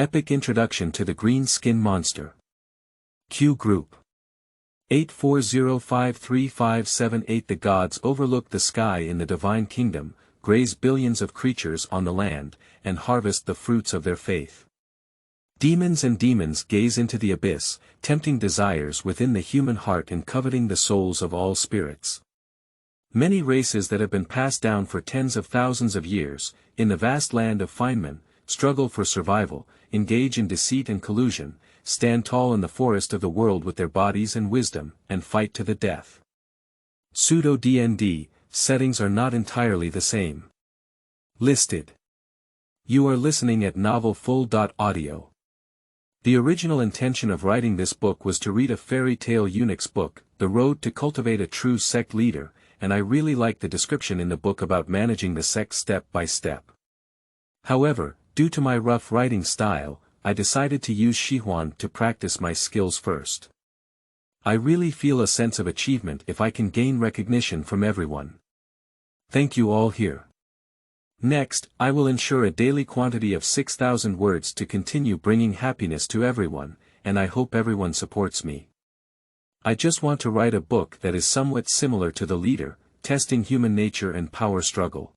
Epic Introduction to the Green Skin Monster. Q Group. 840535778. The gods overlook the sky in the divine kingdom, graze billions of creatures on the land, and harvest the fruits of their faith. Demons and demons gaze into the abyss, tempting desires within the human heart and coveting the souls of all spirits. Many races that have been passed down for tens of thousands of years, in the vast land of Feynman, struggle for survival, engage in deceit and collusion, stand tall in the forest of the world with their bodies and wisdom, and fight to the death. Pseudo DND, settings are not entirely the same. Listed. You are listening at novelfull.audio. The original intention of writing this book was to read a fairy tale eunuch's book, The Road to Cultivate a True Sect Leader, and I really liked the description in the book about managing the sect step by step. However, due to my rough writing style, I decided to use Shihuan to practice my skills first. I really feel a sense of achievement if I can gain recognition from everyone. Thank you all here. Next, I will ensure a daily quantity of 6,000 words to continue bringing happiness to everyone, and I hope everyone supports me. I just want to write a book that is somewhat similar to The Leader, testing human nature and power struggle.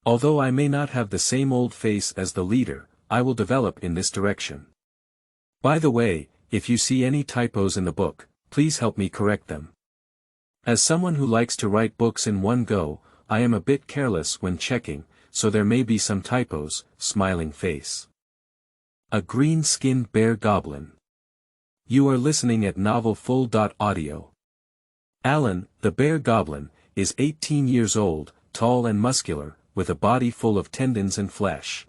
Although I may not have the same old face as The Leader, I will develop in this direction. By the way, if you see any typos in the book, please help me correct them. As someone who likes to write books in one go, I am a bit careless when checking, so there may be some typos. Smiling face. A green-skinned bear goblin. You are listening at novelfull.audio. Alan, the bear goblin, is 18 years old, tall and muscular, with a body full of tendons and flesh.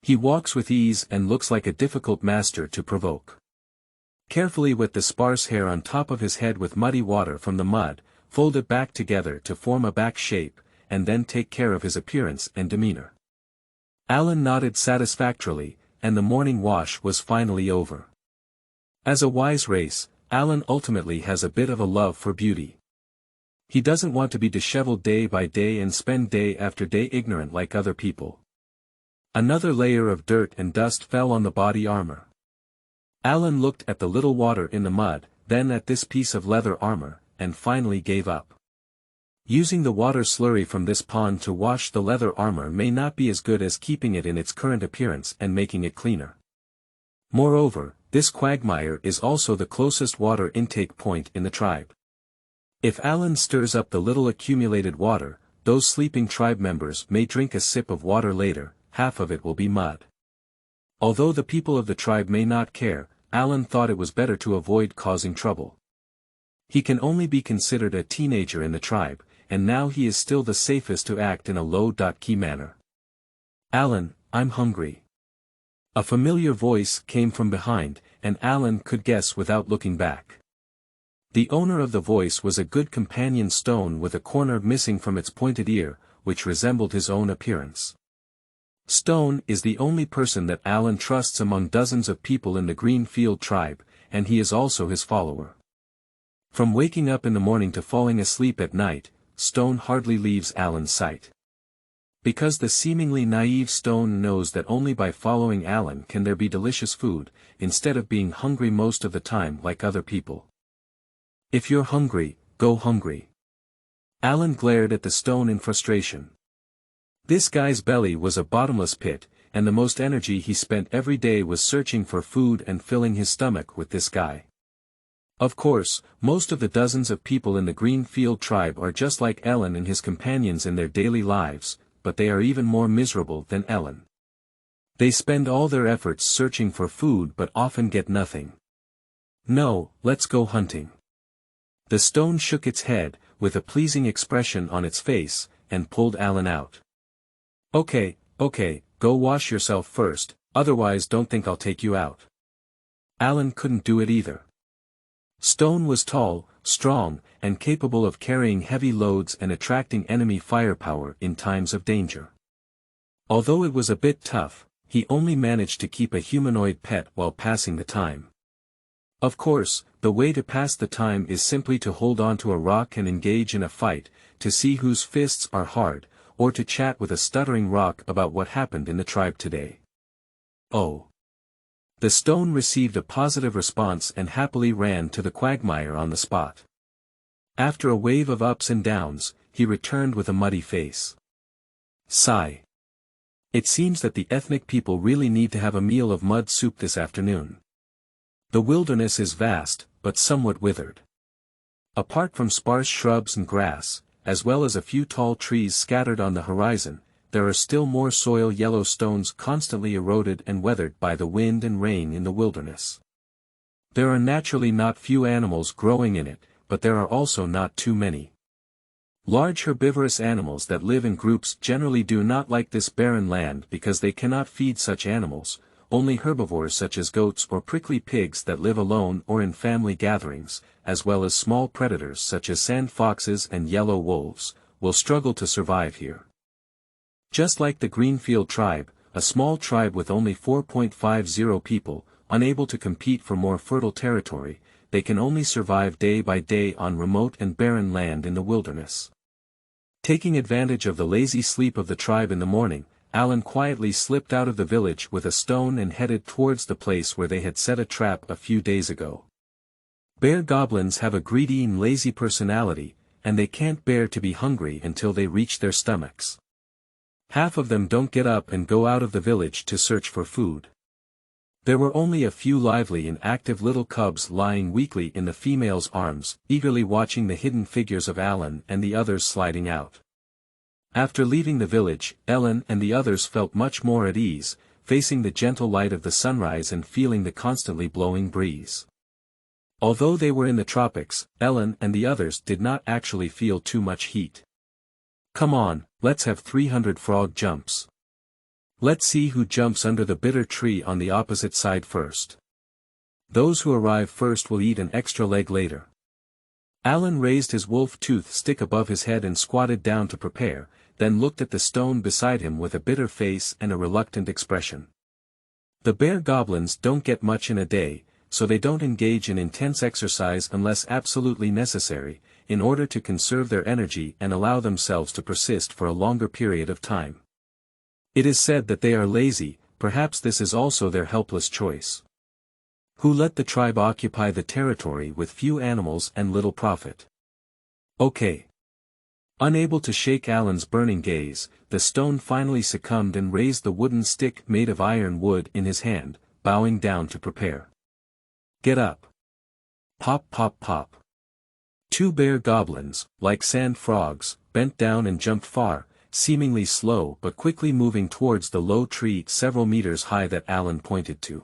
He walks with ease and looks like a difficult master to provoke. Carefully wet the sparse hair on top of his head with muddy water from the mud, fold it back together to form a back shape, and then take care of his appearance and demeanor. Alan nodded satisfactorily, and the morning wash was finally over. As a wise race, Alan ultimately has a bit of a love for beauty. He doesn't want to be disheveled day by day and spend day after day ignorant like other people. Another layer of dirt and dust fell on the body armor. Alan looked at the little water in the mud, then at this piece of leather armor, and finally gave up. Using the water slurry from this pond to wash the leather armor may not be as good as keeping it in its current appearance and making it cleaner. Moreover, this quagmire is also the closest water intake point in the tribe. If Alan stirs up the little accumulated water, those sleeping tribe members may drink a sip of water later, half of it will be mud. Although the people of the tribe may not care, Alan thought it was better to avoid causing trouble. He can only be considered a teenager in the tribe, and now he is still the safest to act in a low-key manner. Alan, I'm hungry. A familiar voice came from behind, and Alan could guess without looking back. The owner of the voice was a good companion stone with a corner missing from its pointed ear, which resembled his own appearance. Stone is the only person that Alan trusts among dozens of people in the Greenfield tribe, and he is also his follower. From waking up in the morning to falling asleep at night, Stone hardly leaves Alan's sight. Because the seemingly naive Stone knows that only by following Alan can there be delicious food, instead of being hungry most of the time like other people. If you're hungry, go hungry. Alan glared at the Stone in frustration. This guy's belly was a bottomless pit, and the most energy he spent every day was searching for food and filling his stomach with this guy. Of course, most of the dozens of people in the Greenfield tribe are just like Ellen and his companions in their daily lives, but they are even more miserable than Ellen. They spend all their efforts searching for food but often get nothing. No, let's go hunting. The Stone shook its head, with a pleasing expression on its face, and pulled Alan out. Okay, go wash yourself first, otherwise don't think I'll take you out. Alan couldn't do it either. Stone was tall, strong, and capable of carrying heavy loads and attracting enemy firepower in times of danger. Although it was a bit tough, he only managed to keep a humanoid pet while passing the time. Of course, the way to pass the time is simply to hold on to a rock and engage in a fight, to see whose fists are hard, or to chat with a stuttering rock about what happened in the tribe today. Oh. The stone received a positive response and happily ran to the quagmire on the spot. After a wave of ups and downs, he returned with a muddy face. Sigh. It seems that the ethnic people really need to have a meal of mud soup this afternoon. The wilderness is vast, but somewhat withered. Apart from sparse shrubs and grass, as well as a few tall trees scattered on the horizon, there are still more soil yellow stones constantly eroded and weathered by the wind and rain in the wilderness. There are naturally not few animals growing in it, but there are also not too many. Large herbivorous animals that live in groups generally do not like this barren land because they cannot feed such animals. Only herbivores such as goats or prickly pigs that live alone or in family gatherings, as well as small predators such as sand foxes and yellow wolves, will struggle to survive here. Just like the Greenfield tribe, a small tribe with only 4.50 people, unable to compete for more fertile territory, they can only survive day by day on remote and barren land in the wilderness. Taking advantage of the lazy sleep of the tribe in the morning, Alan quietly slipped out of the village with a stone and headed towards the place where they had set a trap a few days ago. Bear goblins have a greedy and lazy personality, and they can't bear to be hungry until they reach their stomachs. Half of them don't get up and go out of the village to search for food. There were only a few lively and active little cubs lying weakly in the female's arms, eagerly watching the hidden figures of Alan and the others sliding out. After leaving the village, Ellen and the others felt much more at ease, facing the gentle light of the sunrise and feeling the constantly blowing breeze. Although they were in the tropics, Ellen and the others did not actually feel too much heat. Come on, let's have 300 frog jumps. Let's see who jumps under the bitter tree on the opposite side first. Those who arrive first will eat an extra leg later. Alan raised his wolf tooth stick above his head and squatted down to prepare, then looked at the stone beside him with a bitter face and a reluctant expression. The bear goblins don't get much in a day, so they don't engage in intense exercise unless absolutely necessary, in order to conserve their energy and allow themselves to persist for a longer period of time. It is said that they are lazy, perhaps this is also their helpless choice. Who let the tribe occupy the territory with few animals and little profit? Okay. Unable to shake Alan's burning gaze, the stone finally succumbed and raised the wooden stick made of iron wood in his hand, bowing down to prepare. Get up. Pop pop pop. Two bear goblins, like sand frogs, bent down and jumped far, seemingly slow but quickly moving towards the low tree several meters high that Alan pointed to.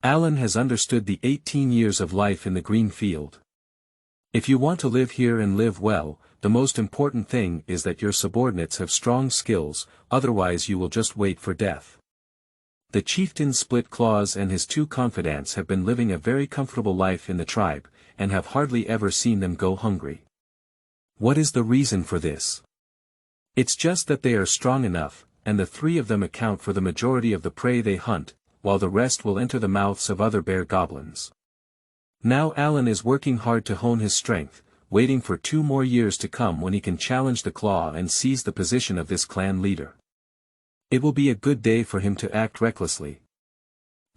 Alan has understood the 18 years of life in the green field. If you want to live here and live well, the most important thing is that your subordinates have strong skills, otherwise you will just wait for death. The chieftain Split Claws and his two confidants have been living a very comfortable life in the tribe, and have hardly ever seen them go hungry. What is the reason for this? It's just that they are strong enough, and the three of them account for the majority of the prey they hunt, while the rest will enter the mouths of other bear goblins. Now Alan is working hard to hone his strength, waiting for 2 more years to come when he can challenge the Claw and seize the position of this clan leader. It will be a good day for him to act recklessly.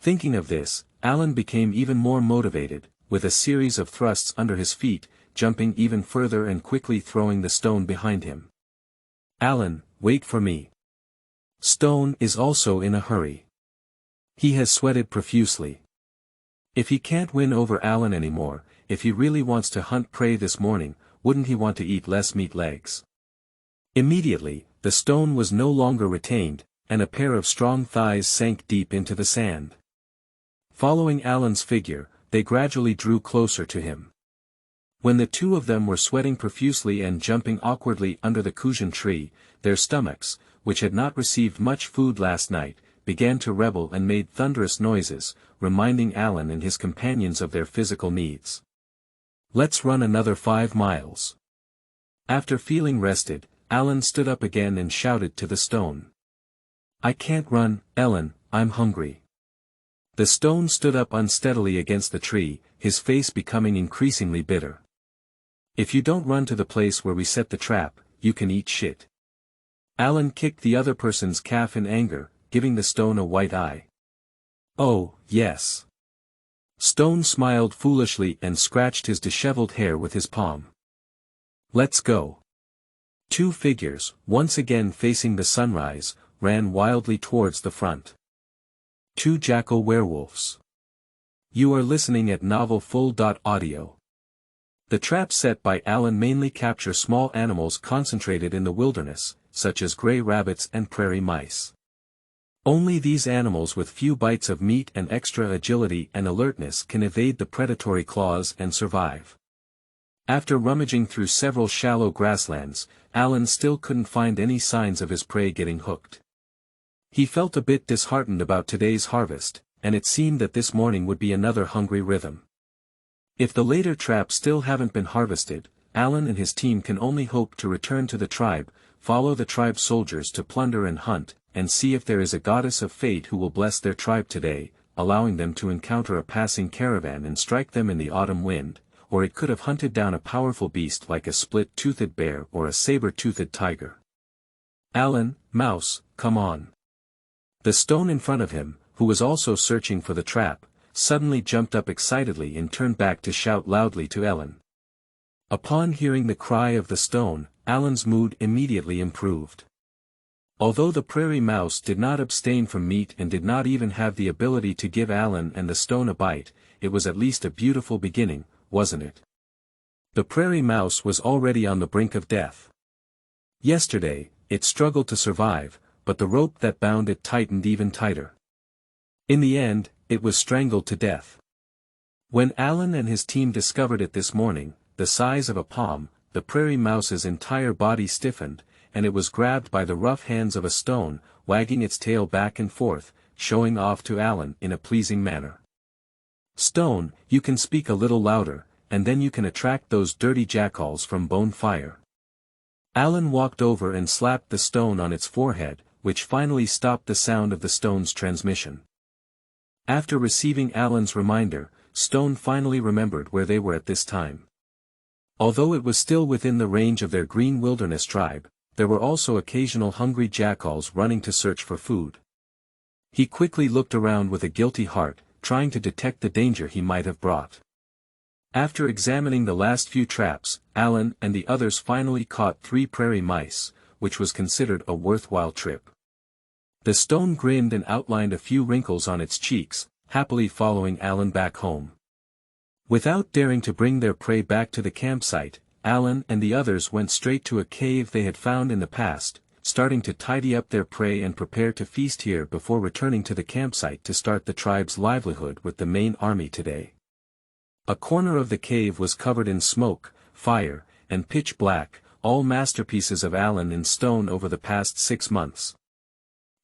Thinking of this, Alan became even more motivated, with a series of thrusts under his feet, jumping even further and quickly throwing the stone behind him. Alan, wait for me. Stone is also in a hurry. He has sweated profusely. If he can't win over Alan anymore, if he really wants to hunt prey this morning, wouldn't he want to eat less meat legs? Immediately, the stone was no longer retained, and a pair of strong thighs sank deep into the sand. Following Alan's figure, they gradually drew closer to him. When the two of them were sweating profusely and jumping awkwardly under the collusion tree, their stomachs, which had not received much food last night, began to rebel and made thunderous noises, reminding Alan and his companions of their physical needs. Let's run another 5 miles. After feeling rested, Alan stood up again and shouted to the stone. I can't run, Ellen, I'm hungry. The stone stood up unsteadily against the tree, his face becoming increasingly bitter. If you don't run to the place where we set the trap, you can eat shit. Alan kicked the other person's calf in anger, giving the stone a white eye. Oh, yes. Stone smiled foolishly and scratched his disheveled hair with his palm. Let's go. Two figures, once again facing the sunrise, ran wildly towards the front. Two Jackal Werewolfs. You are listening at Novel Full.audio. The traps set by Alan mainly capture small animals concentrated in the wilderness, such as gray rabbits and prairie mice. Only these animals with few bites of meat and extra agility and alertness can evade the predatory claws and survive. After rummaging through several shallow grasslands, Alan still couldn't find any signs of his prey getting hooked. He felt a bit disheartened about today's harvest, and it seemed that this morning would be another hungry rhythm. If the later traps still haven't been harvested, Alan and his team can only hope to return to the tribe, follow the tribe's soldiers to plunder and hunt, and see if there is a goddess of fate who will bless their tribe today, allowing them to encounter a passing caravan and strike them in the autumn wind, or it could have hunted down a powerful beast like a split-toothed bear or a saber-toothed tiger. Alan, Mouse, come on. The stone in front of him, who was also searching for the trap, suddenly jumped up excitedly and turned back to shout loudly to Alan. Upon hearing the cry of the stone, Alan's mood immediately improved. Although the prairie mouse did not abstain from meat and did not even have the ability to give Alan and the stone a bite, it was at least a beautiful beginning, wasn't it? The prairie mouse was already on the brink of death. Yesterday, it struggled to survive, but the rope that bound it tightened even tighter. In the end, it was strangled to death. When Alan and his team discovered it this morning, the size of a palm, the prairie mouse's entire body stiffened, and it was grabbed by the rough hands of a stone, wagging its tail back and forth, showing off to Alan in a pleasing manner. Stone, you can speak a little louder, and then you can attract those dirty jackals from bone fire. Alan walked over and slapped the stone on its forehead, which finally stopped the sound of the stone's transmission. After receiving Alan's reminder, Stone finally remembered where they were at this time. Although it was still within the range of their green wilderness tribe, there were also occasional hungry jackals running to search for food. He quickly looked around with a guilty heart, trying to detect the danger he might have brought. After examining the last few traps, Alan and the others finally caught 3 prairie mice, which was considered a worthwhile trip. The stone grinned and outlined a few wrinkles on its cheeks, happily following Alan back home. Without daring to bring their prey back to the campsite, Alan and the others went straight to a cave they had found in the past, starting to tidy up their prey and prepare to feast here before returning to the campsite to start the tribe's livelihood with the main army today. A corner of the cave was covered in smoke, fire, and pitch black, all masterpieces of Alan and Stone over the past 6 months.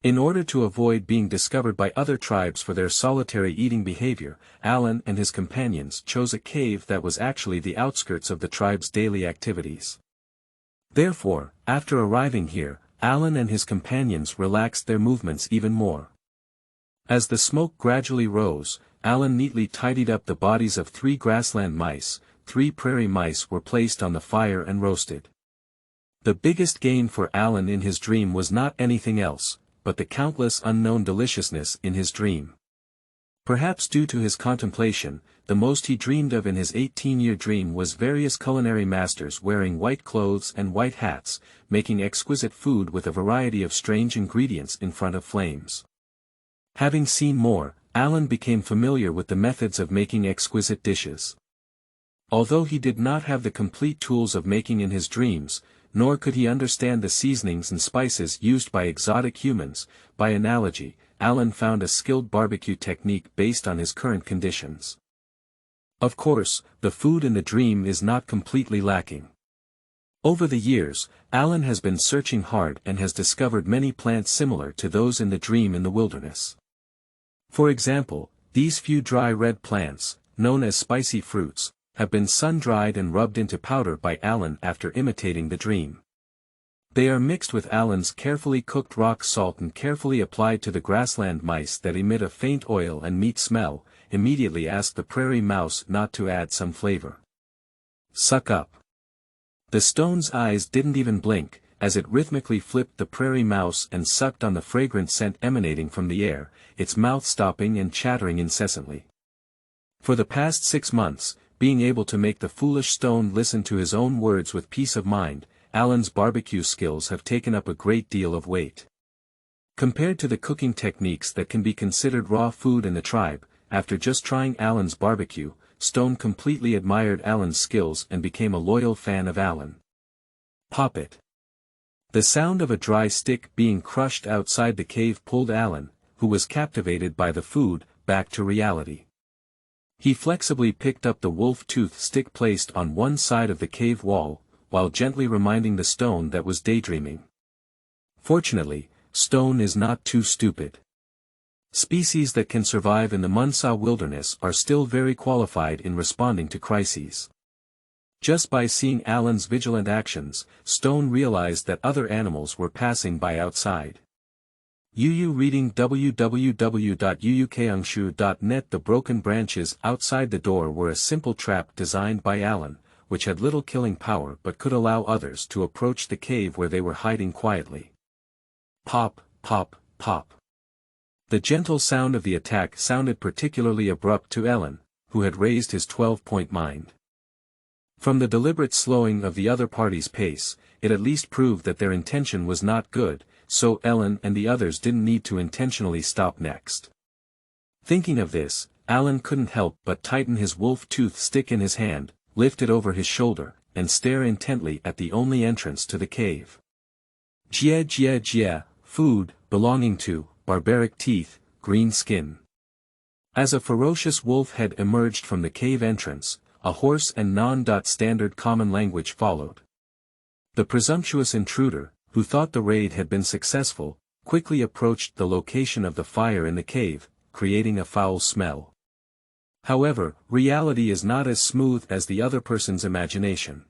In order to avoid being discovered by other tribes for their solitary eating behavior, Alan and his companions chose a cave that was actually the outskirts of the tribe's daily activities. Therefore, after arriving here, Alan and his companions relaxed their movements even more. As the smoke gradually rose, Alan neatly tidied up the bodies of 3 grassland mice. 3 prairie mice were placed on the fire and roasted. The biggest gain for Alan in his dream was not anything else, but the countless unknown deliciousness in his dream. Perhaps due to his contemplation, the most he dreamed of in his 18-year dream was various culinary masters wearing white clothes and white hats, making exquisite food with a variety of strange ingredients in front of flames. Having seen more, Alan became familiar with the methods of making exquisite dishes. Although he did not have the complete tools of making in his dreams, nor could he understand the seasonings and spices used by exotic humans, by analogy, Alan found a skilled barbecue technique based on his current conditions. Of course, the food in the dream is not completely lacking. Over the years, Alan has been searching hard and has discovered many plants similar to those in the dream in the wilderness. For example, these few dry red plants, known as spicy fruits, have been sun-dried and rubbed into powder by Alan after imitating the dream. They are mixed with Alan's carefully cooked rock salt and carefully applied to the grassland mice that emit a faint oil and meat smell. Immediately ask the prairie mouse not to add some flavor. Suck up. The stone's eyes didn't even blink, as it rhythmically flipped the prairie mouse and sucked on the fragrant scent emanating from the air, its mouth stopping and chattering incessantly. For the past 6 months, being able to make the foolish stone listen to his own words with peace of mind, Alan's barbecue skills have taken up a great deal of weight. Compared to the cooking techniques that can be considered raw food in the tribe, after just trying Alan's barbecue, Stone completely admired Alan's skills and became a loyal fan of Alan. Pop it. The sound of a dry stick being crushed outside the cave pulled Alan, who was captivated by the food, back to reality. He flexibly picked up the wolf tooth stick placed on one side of the cave wall, while gently reminding the stone that was daydreaming. Fortunately, Stone is not too stupid. Species that can survive in the Munsa wilderness are still very qualified in responding to crises. Just by seeing Alan's vigilant actions, Stone realized that other animals were passing by outside. Yu reading www.yuukangshu.net. The broken branches outside the door were a simple trap designed by Alan, which had little killing power but could allow others to approach the cave where they were hiding quietly. Pop, pop, pop. The gentle sound of the attack sounded particularly abrupt to Ellen, who had raised his 12-point mind. From the deliberate slowing of the other party's pace, it at least proved that their intention was not good, so Ellen and the others didn't need to intentionally stop next. Thinking of this, Alan couldn't help but tighten his wolf tooth stick in his hand, lift it over his shoulder, and stare intently at the only entrance to the cave. Jia, food, belonging to, barbaric teeth, green skin. As a ferocious wolf head emerged from the cave entrance, a hoarse and non-standard common language followed. The presumptuous intruder, who thought the raid had been successful, quickly approached the location of the fire in the cave, creating a foul smell. However, reality is not as smooth as the other person's imagination.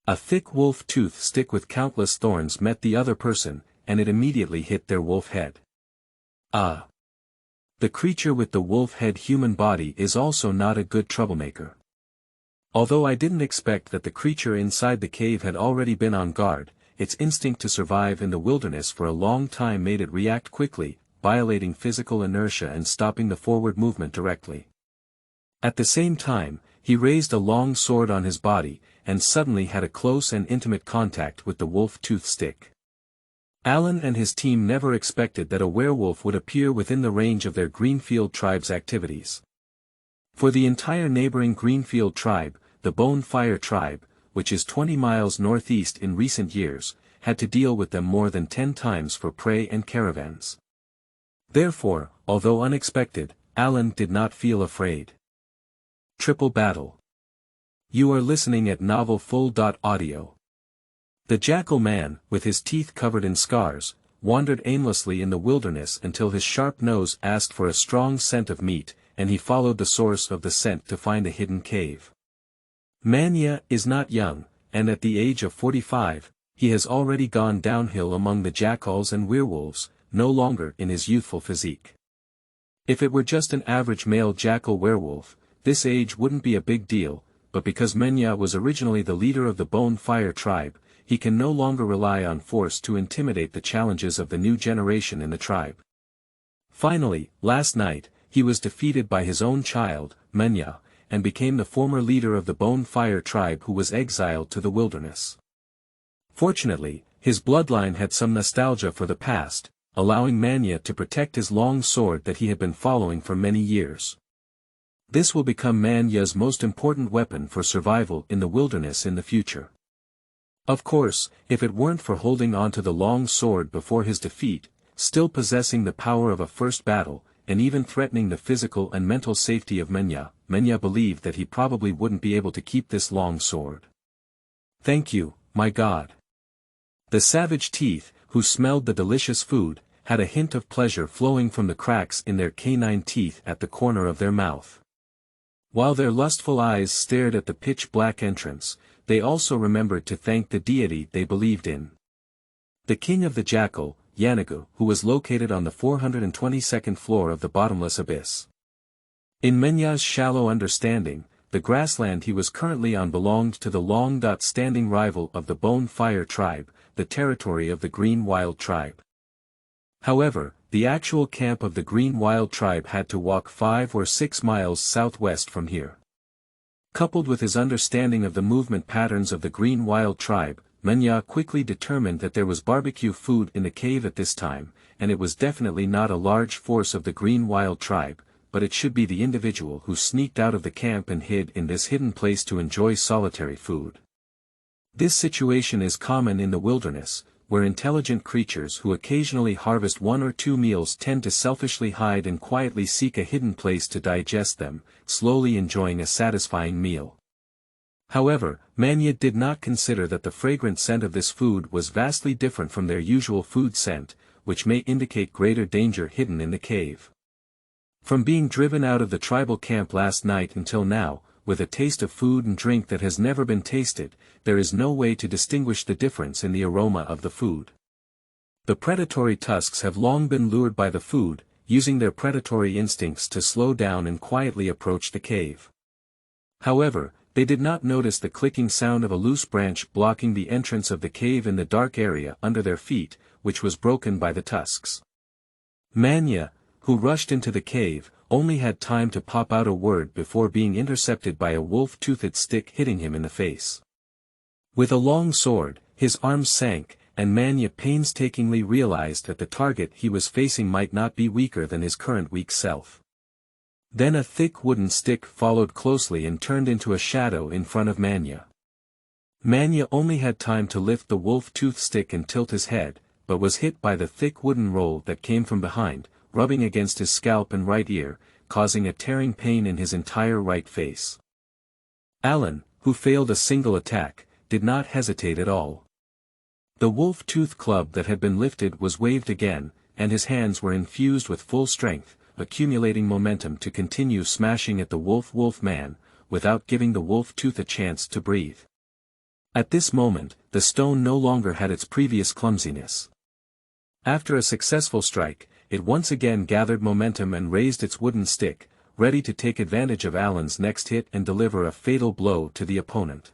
A thick wolf tooth stick with countless thorns met the other person, and it immediately hit their wolf head. The creature with the wolf head human body is also not a good troublemaker. Although I didn't expect that the creature inside the cave had already been on guard, its instinct to survive in the wilderness for a long time made it react quickly, violating physical inertia and stopping the forward movement directly. At the same time, he raised a long sword on his body, and suddenly had a close and intimate contact with the wolf tooth stick. Alan and his team never expected that a werewolf would appear within the range of their Greenfield tribe's activities. For the entire neighboring Greenfield tribe, the Bone Fire tribe, which is 20 miles northeast in recent years, had to deal with them more than 10 times for prey and caravans. Therefore, although unexpected, Alan did not feel afraid. Triple battle. You are listening at novelfull.audio. The jackal man, with his teeth covered in scars, wandered aimlessly in the wilderness until his sharp nose asked for a strong scent of meat, and he followed the source of the scent to find a hidden cave. Manya is not young, and at the age of 45, he has already gone downhill among the jackals and werewolves, no longer in his youthful physique. If it were just an average male jackal werewolf, this age wouldn't be a big deal, but because Menya was originally the leader of the Bone Fire tribe, he can no longer rely on force to intimidate the challenges of the new generation in the tribe. Finally, last night, he was defeated by his own child, Menya, and became the former leader of the Bone Fire tribe who was exiled to the wilderness. Fortunately, his bloodline had some nostalgia for the past, allowing Manya to protect his long sword that he had been following for many years. This will become Manya's most important weapon for survival in the wilderness in the future. Of course, if it weren't for holding onto the long sword before his defeat, still possessing the power of a first battle, and even threatening the physical and mental safety of Menya, Menya believed that he probably wouldn't be able to keep this long sword. Thank you, my God. The savage teeth, who smelled the delicious food, had a hint of pleasure flowing from the cracks in their canine teeth at the corner of their mouth. While their lustful eyes stared at the pitch-black entrance, they also remembered to thank the deity they believed in. The king of the jackal, Yanagu, who was located on the 422nd floor of the bottomless abyss. In Menya's shallow understanding, the grassland he was currently on belonged to the long-standing rival of the Bone Fire tribe, the territory of the Green Wild Tribe. However, the actual camp of the Green Wild Tribe had to walk 5 or 6 miles southwest from here. Coupled with his understanding of the movement patterns of the Green Wild Tribe, Menya quickly determined that there was barbecue food in the cave at this time, and it was definitely not a large force of the Green Wild Tribe, but it should be the individual who sneaked out of the camp and hid in this hidden place to enjoy solitary food. This situation is common in the wilderness, where intelligent creatures who occasionally harvest 1 or 2 meals tend to selfishly hide and quietly seek a hidden place to digest them, slowly enjoying a satisfying meal. However, Manya did not consider that the fragrant scent of this food was vastly different from their usual food scent, which may indicate greater danger hidden in the cave. From being driven out of the tribal camp last night until now, with a taste of food and drink that has never been tasted, there is no way to distinguish the difference in the aroma of the food. The predatory tusks have long been lured by the food, using their predatory instincts to slow down and quietly approach the cave. However, they did not notice the clicking sound of a loose branch blocking the entrance of the cave in the dark area under their feet, which was broken by the tusks. Manya, who rushed into the cave, only had time to pop out a word before being intercepted by a wolf-toothed stick hitting him in the face. With a long sword, his arms sank, and Manya painstakingly realized that the target he was facing might not be weaker than his current weak self. Then a thick wooden stick followed closely and turned into a shadow in front of Manya. Manya only had time to lift the wolf-tooth stick and tilt his head, but was hit by the thick wooden roll that came from behind, rubbing against his scalp and right ear, causing a tearing pain in his entire right face. Alan, who failed a single attack, did not hesitate at all. The wolf-tooth club that had been lifted was waved again, and his hands were infused with full strength, accumulating momentum to continue smashing at the wolf man, without giving the wolf-tooth a chance to breathe. At this moment, the stone no longer had its previous clumsiness. After a successful strike, it once again gathered momentum and raised its wooden stick, ready to take advantage of Alan's next hit and deliver a fatal blow to the opponent.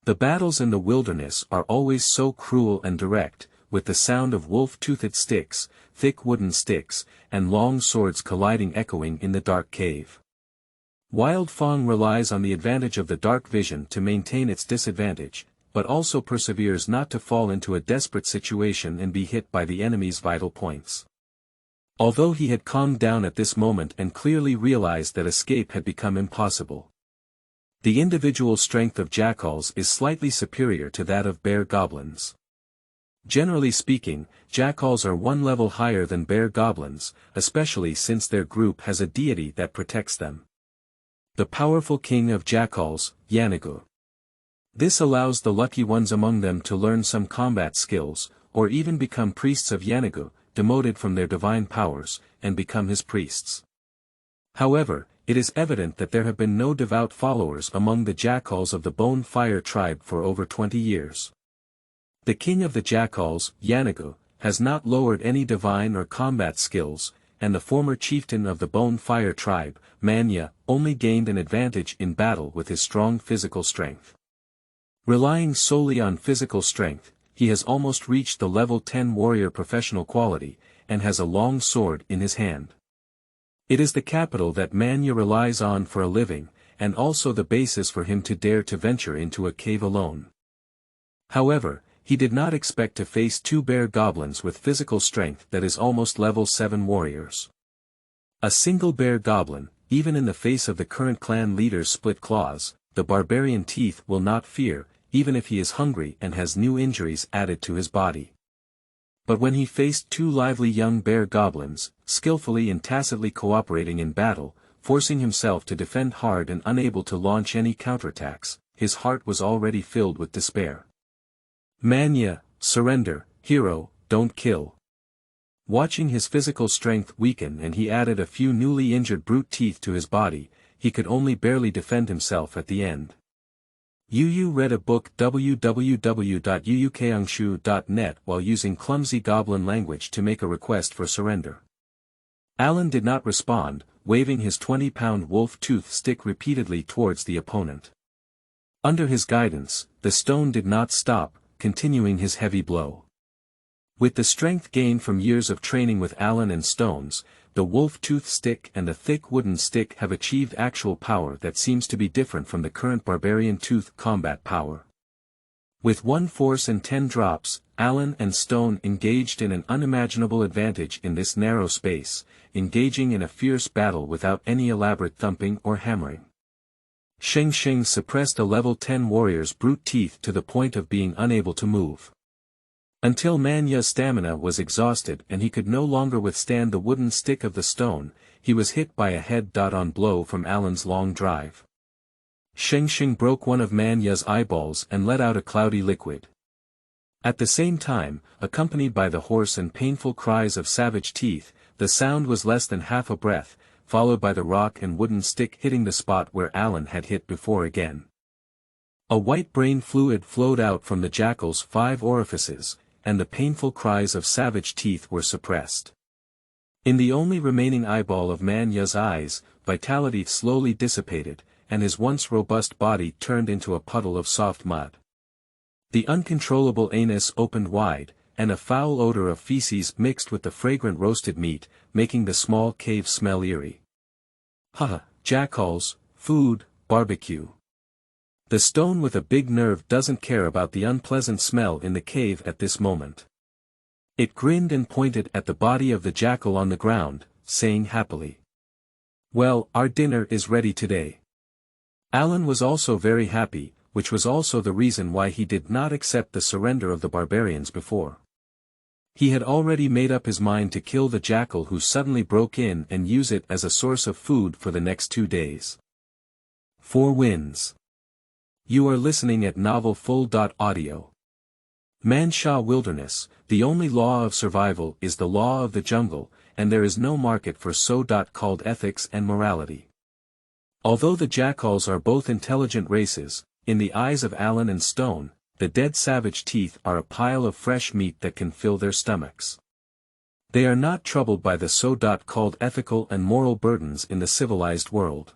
The battles in the wilderness are always so cruel and direct, with the sound of wolf-toothed sticks, thick wooden sticks, and long swords colliding echoing in the dark cave. Wild Fang relies on the advantage of the dark vision to maintain its disadvantage, but also perseveres not to fall into a desperate situation and be hit by the enemy's vital points. Although he had calmed down at this moment and clearly realized that escape had become impossible. The individual strength of jackals is slightly superior to that of bear goblins. Generally speaking, jackals are 1 level higher than bear goblins, especially since their group has a deity that protects them. The powerful king of jackals, Yanagu. This allows the lucky ones among them to learn some combat skills, or even become priests of Yanagu, demoted from their divine powers, and become his priests. However, it is evident that there have been no devout followers among the jackals of the Bone Fire tribe for over 20 years. The king of the jackals, Yanagu, has not lowered any divine or combat skills, and the former chieftain of the Bone Fire tribe, Manya, only gained an advantage in battle with his strong physical strength. Relying solely on physical strength, he has almost reached the level 10 warrior professional quality, and has a long sword in his hand. It is the capital that Manya relies on for a living, and also the basis for him to dare to venture into a cave alone. However, he did not expect to face 2 bear goblins with physical strength that is almost level 7 warriors. A single bear goblin, even in the face of the current clan leader's split claws, the barbarian teeth will not fear, even if he is hungry and has new injuries added to his body. But when he faced 2 lively young bear goblins, skillfully and tacitly cooperating in battle, forcing himself to defend hard and unable to launch any counterattacks, his heart was already filled with despair. Manya, surrender, hero, don't kill. Watching his physical strength weaken and he added a few newly injured brute teeth to his body, he could only barely defend himself at the end. Yu read a book www.yuukangshu.net while using clumsy goblin language to make a request for surrender. Alan did not respond, waving his 20-pound wolf-tooth stick repeatedly towards the opponent. Under his guidance, the stone did not stop, continuing his heavy blow. With the strength gained from years of training with Alan and stones, the wolf-tooth stick and the thick wooden stick have achieved actual power that seems to be different from the current barbarian tooth combat power. With 1 force and 10 drops, Alan and Stone engaged in an unimaginable advantage in this narrow space, engaging in a fierce battle without any elaborate thumping or hammering. Sheng Sheng suppressed a level 10 warrior's brute teeth to the point of being unable to move. Until Man Ya's stamina was exhausted and he could no longer withstand the wooden stick of the stone, he was hit by a head-on blow from Alan's long drive. Sheng Sheng broke one of Man Ya's eyeballs and let out a cloudy liquid. At the same time, accompanied by the hoarse and painful cries of savage teeth, the sound was less than half a breath, followed by the rock and wooden stick hitting the spot where Alan had hit before again. A white brain fluid flowed out from the jackal's 5 orifices, and the painful cries of savage teeth were suppressed. In the only remaining eyeball of Man Ya's eyes, vitality slowly dissipated, and his once robust body turned into a puddle of soft mud. The uncontrollable anus opened wide, and a foul odor of feces mixed with the fragrant roasted meat, making the small cave smell eerie. Haha, jackals, food, barbecue. The stone with a big nerve doesn't care about the unpleasant smell in the cave at this moment. It grinned and pointed at the body of the jackal on the ground, saying happily, "Well, our dinner is ready today." Alan was also very happy, which was also the reason why he did not accept the surrender of the barbarians before. He had already made up his mind to kill the jackal who suddenly broke in and use it as a source of food for the next 2 days. 4 wins. You are listening at novelfull.audio. Manshaw Wilderness, the only law of survival is the law of the jungle, and there is no market for so-called ethics and morality. Although the jackals are both intelligent races, in the eyes of Alan and Stone, the dead savage teeth are a pile of fresh meat that can fill their stomachs. They are not troubled by the so-called ethical and moral burdens in the civilized world.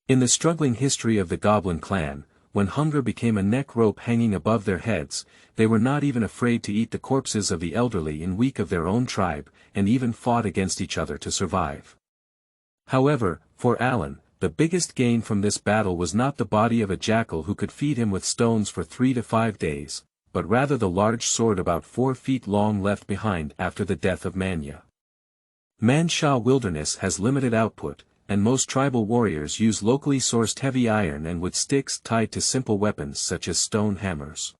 In the struggling history of the Goblin clan, when hunger became a neck rope hanging above their heads, they were not even afraid to eat the corpses of the elderly and weak of their own tribe, and even fought against each other to survive. However, for Alan, the biggest gain from this battle was not the body of a jackal who could feed him with stones for 3 to 5 days, but rather the large sword about 4 feet long left behind after the death of Manya. Manshaw Wilderness has limited output, and most tribal warriors use locally sourced heavy iron and wood sticks tied to simple weapons such as stone hammers.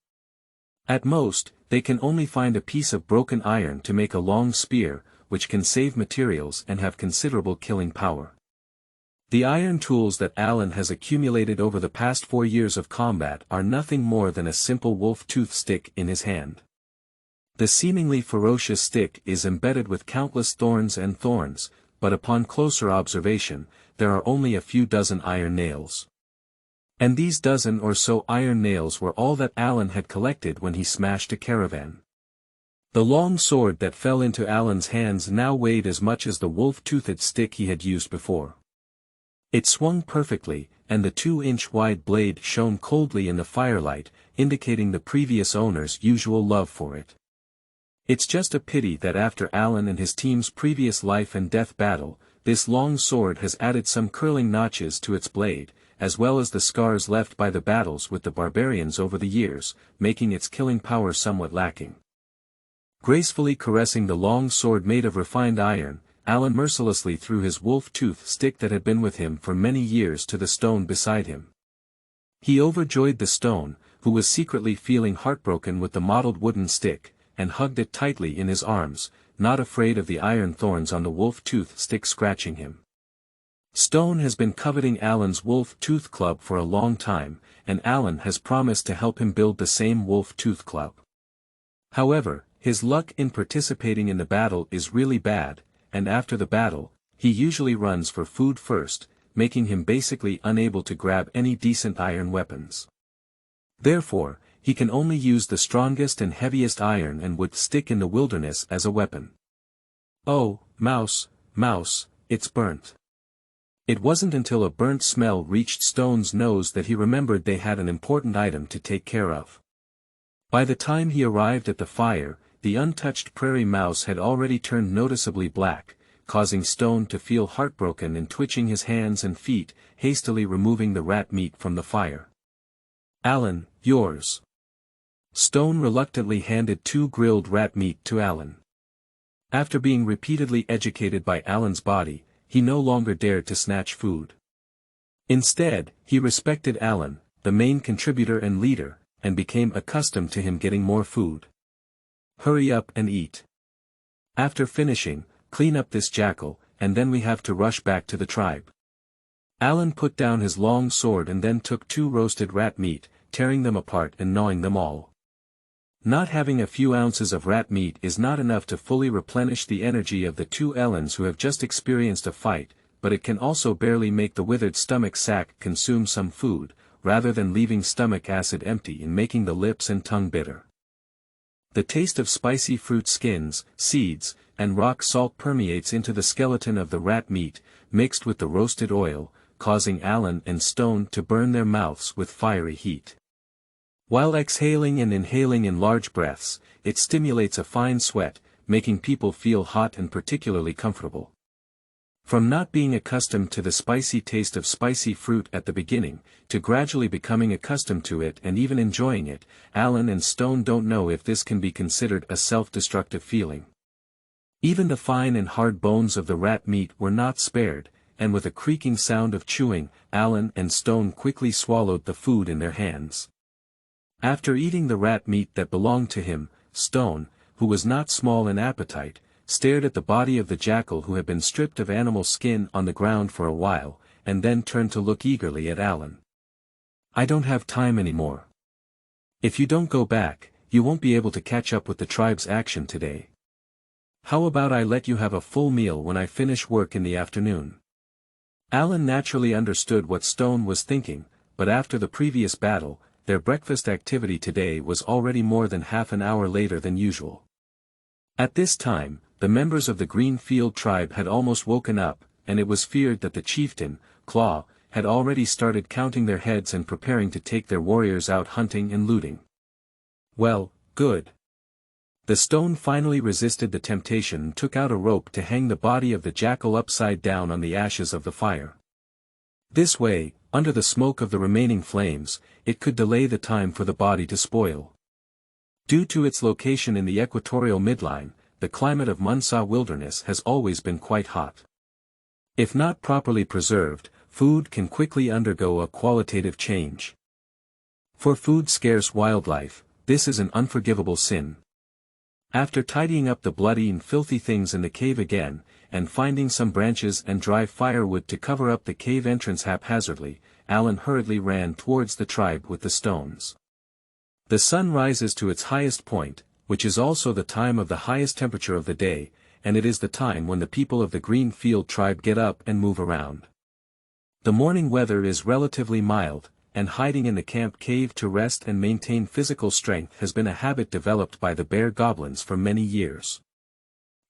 At most, they can only find a piece of broken iron to make a long spear, which can save materials and have considerable killing power. The iron tools that Alan has accumulated over the past 4 years of combat are nothing more than a simple wolf-tooth stick in his hand. The seemingly ferocious stick is embedded with countless thorns, but upon closer observation, there are only a few dozen iron nails. And these dozen or so iron nails were all that Alan had collected when he smashed a caravan. The long sword that fell into Alan's hands now weighed as much as the wolf-toothed stick he had used before. It swung perfectly, and the 2-inch wide blade shone coldly in the firelight, indicating the previous owner's usual love for it. It's just a pity that after Alan and his team's previous life and death battle, this long sword has added some curling notches to its blade, as well as the scars left by the battles with the barbarians over the years, making its killing power somewhat lacking. Gracefully caressing the long sword made of refined iron, Alan mercilessly threw his wolf-tooth stick that had been with him for many years to the stone beside him. He overjoyed the stone, who was secretly feeling heartbroken with the mottled wooden stick, and hugged it tightly in his arms, not afraid of the iron thorns on the wolf-tooth stick scratching him. Stone has been coveting Alan's wolf-tooth club for a long time, and Alan has promised to help him build the same wolf-tooth club. However, his luck in participating in the battle is really bad, and after the battle, he usually runs for food first, making him basically unable to grab any decent iron weapons. Therefore, he can only use the strongest and heaviest iron and wood stick in the wilderness as a weapon. Oh, mouse, it's burnt. It wasn't until a burnt smell reached Stone's nose that he remembered they had an important item to take care of. By the time he arrived at the fire, the untouched prairie mouse had already turned noticeably black, causing Stone to feel heartbroken and twitching his hands and feet, hastily removing the rat meat from the fire. "Alan, yours." Stone reluctantly handed 2 grilled rat meat to Alan. After being repeatedly educated by Alan's body, he no longer dared to snatch food. Instead, he respected Alan, the main contributor and leader, and became accustomed to him getting more food. "Hurry up and eat. After finishing, clean up this jackal, and then we have to rush back to the tribe." Alan put down his long sword and then took 2 roasted rat meat, tearing them apart and gnawing them all. Not having a few ounces of rat meat is not enough to fully replenish the energy of the 2 Ellens who have just experienced a fight, but it can also barely make the withered stomach sac consume some food, rather than leaving stomach acid empty and making the lips and tongue bitter. The taste of spicy fruit skins, seeds, and rock salt permeates into the skeleton of the rat meat, mixed with the roasted oil, causing Alan and Stone to burn their mouths with fiery heat. While exhaling and inhaling in large breaths, it stimulates a fine sweat, making people feel hot and particularly comfortable. From not being accustomed to the spicy taste of spicy fruit at the beginning, to gradually becoming accustomed to it and even enjoying it, Alan and Stone don't know if this can be considered a self-destructive feeling. Even the fine and hard bones of the rat meat were not spared, and with a creaking sound of chewing, Alan and Stone quickly swallowed the food in their hands. After eating the rat meat that belonged to him, Stone, who was not small in appetite, stared at the body of the jackal who had been stripped of animal skin on the ground for a while, and then turned to look eagerly at Alan. "I don't have time anymore. If you don't go back, you won't be able to catch up with the tribe's action today. How about I let you have a full meal when I finish work in the afternoon?" Alan naturally understood what Stone was thinking, but after the previous battle, their breakfast activity today was already more than half an hour later than usual. At this time, the members of the Greenfield tribe had almost woken up, and it was feared that the chieftain, Claw, had already started counting their heads and preparing to take their warriors out hunting and looting. Well, good. The Stone finally resisted the temptation and took out a rope to hang the body of the jackal upside down on the ashes of the fire. This way, under the smoke of the remaining flames, it could delay the time for the body to spoil. Due to its location in the equatorial midline, the climate of Munsaw Wilderness has always been quite hot. If not properly preserved, food can quickly undergo a qualitative change. For food-scarce wildlife, this is an unforgivable sin. After tidying up the bloody and filthy things in the cave again, and finding some branches and dry firewood to cover up the cave entrance haphazardly, Alan hurriedly ran towards the tribe with the stones. The sun rises to its highest point, which is also the time of the highest temperature of the day, and it is the time when the people of the Greenfield tribe get up and move around. The morning weather is relatively mild, and hiding in the camp cave to rest and maintain physical strength has been a habit developed by the bear goblins for many years.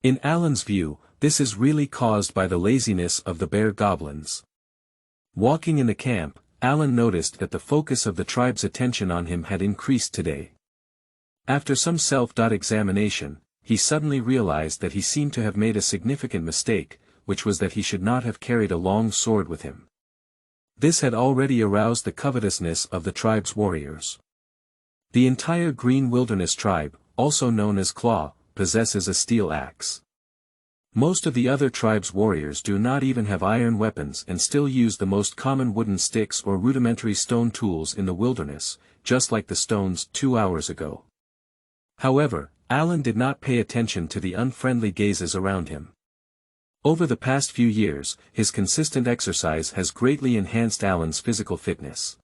In Alan's view, this is really caused by the laziness of the bear goblins. Walking in the camp, Alan noticed that the focus of the tribe's attention on him had increased today. After some self-examination, he suddenly realized that he seemed to have made a significant mistake, which was that he should not have carried a long sword with him. This had already aroused the covetousness of the tribe's warriors. The entire Green Wilderness tribe, also known as Claw, possesses a steel axe. Most of the other tribe's warriors do not even have iron weapons and still use the most common wooden sticks or rudimentary stone tools in the wilderness, just like the stones 2 hours ago. However, Alan did not pay attention to the unfriendly gazes around him. Over the past few years, his consistent exercise has greatly enhanced Alan's physical fitness.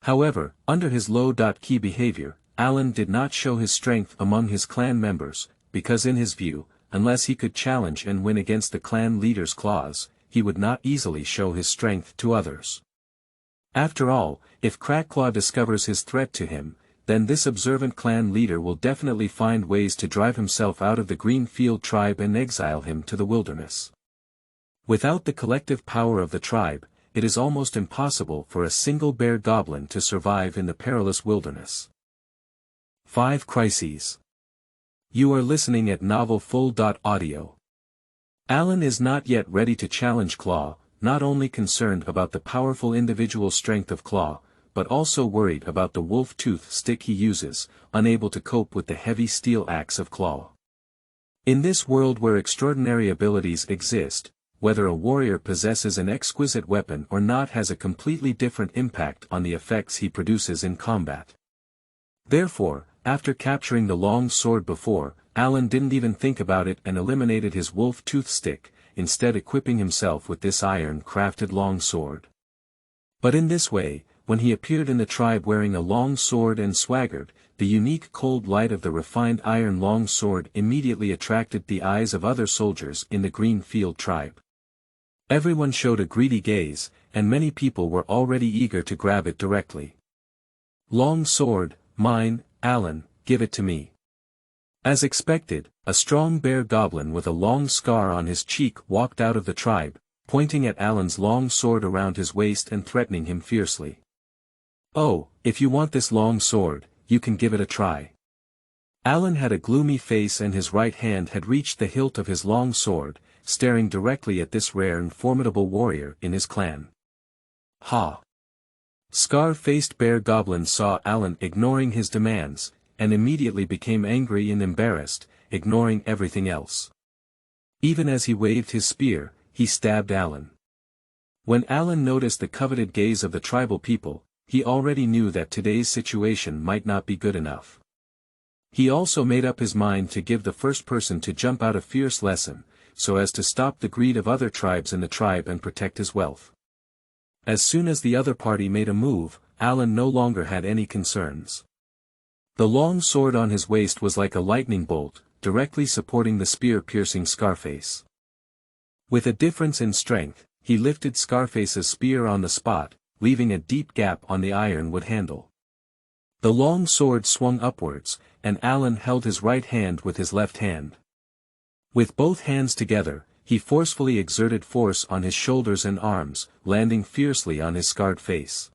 However, under his low-key behavior, Alan did not show his strength among his clan members, because in his view, unless he could challenge and win against the clan leader's claws, he would not easily show his strength to others. After all, if Crackclaw discovers his threat to him, then this observant clan leader will definitely find ways to drive himself out of the Greenfield tribe and exile him to the wilderness. Without the collective power of the tribe, it is almost impossible for a single bear goblin to survive in the perilous wilderness. 5 Crises. You are listening at Novel Full.audio. Alan is not yet ready to challenge Claw, not only concerned about the powerful individual strength of Claw, but also worried about the wolf tooth stick he uses, unable to cope with the heavy steel axe of Claw. In this world where extraordinary abilities exist, whether a warrior possesses an exquisite weapon or not has a completely different impact on the effects he produces in combat. Therefore, after capturing the long sword before, Alan didn't even think about it and eliminated his wolf tooth stick, instead equipping himself with this iron-crafted long sword. But in this way, when he appeared in the tribe wearing a long sword and swaggered, the unique cold light of the refined iron long sword immediately attracted the eyes of other soldiers in the Greenfield tribe. Everyone showed a greedy gaze, and many people were already eager to grab it directly. Long sword, mine, Alan, give it to me. As expected, a strong bear goblin with a long scar on his cheek walked out of the tribe, pointing at Alan's long sword around his waist and threatening him fiercely. "Oh, if you want this long sword, you can give it a try." Alan had a gloomy face and his right hand had reached the hilt of his long sword, staring directly at this rare and formidable warrior in his clan. Ha! Scar-faced bear goblin saw Alan ignoring his demands, and immediately became angry and embarrassed, ignoring everything else. Even as he waved his spear, he stabbed Alan. When Alan noticed the coveted gaze of the tribal people, he already knew that today's situation might not be good enough. He also made up his mind to give the first person to jump out a fierce lesson, so as to stop the greed of other tribes in the tribe and protect his wealth. As soon as the other party made a move, Alan no longer had any concerns. The long sword on his waist was like a lightning bolt, directly supporting the spear-piercing Scarface. With a difference in strength, he lifted Scarface's spear on the spot, leaving a deep gap on the ironwood handle. The long sword swung upwards, and Alan held his right hand with his left hand. With both hands together, he forcefully exerted force on his shoulders and arms, landing fiercely on his scarred face.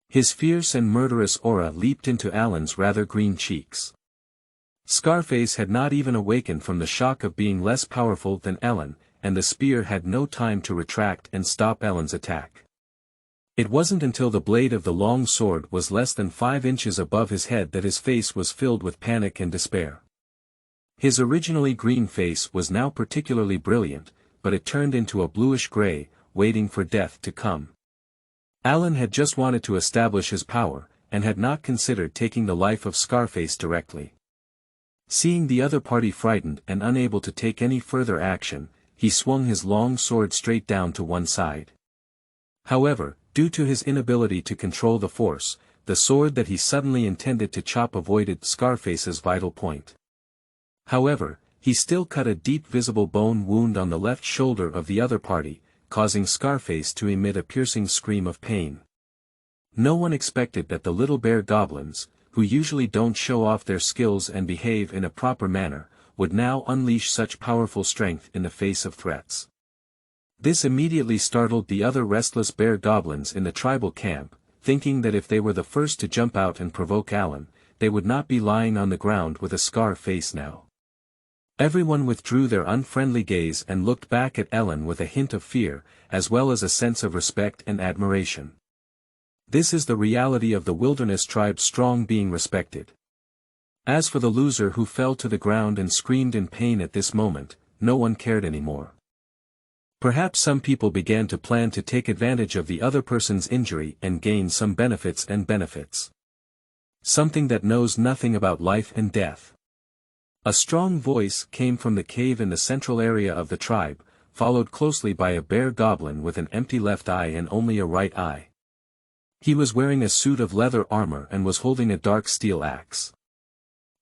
His fierce and murderous aura leaped into Alan's rather green cheeks. Scarface had not even awakened from the shock of being less powerful than Alan, and the spear had no time to retract and stop Alan's attack. It wasn't until the blade of the long sword was less than 5 inches above his head that his face was filled with panic and despair. His originally green face was now particularly brilliant, but it turned into a bluish-gray, waiting for death to come. Alan had just wanted to establish his power, and had not considered taking the life of Scarface directly. Seeing the other party frightened and unable to take any further action, he swung his long sword straight down to one side. However, due to his inability to control the force, the sword that he suddenly intended to chop avoided Scarface's vital point. However, he still cut a deep visible bone wound on the left shoulder of the other party, causing Scarface to emit a piercing scream of pain. No one expected that the little bear goblins, who usually don't show off their skills and behave in a proper manner, would now unleash such powerful strength in the face of threats. This immediately startled the other restless bear goblins in the tribal camp, thinking that if they were the first to jump out and provoke Alan, they would not be lying on the ground with a scar face now. Everyone withdrew their unfriendly gaze and looked back at Alan with a hint of fear, as well as a sense of respect and admiration. This is the reality of the wilderness tribe's strong being respected. As for the loser who fell to the ground and screamed in pain at this moment, no one cared anymore. Perhaps some people began to plan to take advantage of the other person's injury and gain some benefits. Something that knows nothing about life and death. A strong voice came from the cave in the central area of the tribe, followed closely by a bear goblin with an empty left eye and only a right eye. He was wearing a suit of leather armor and was holding a dark steel axe.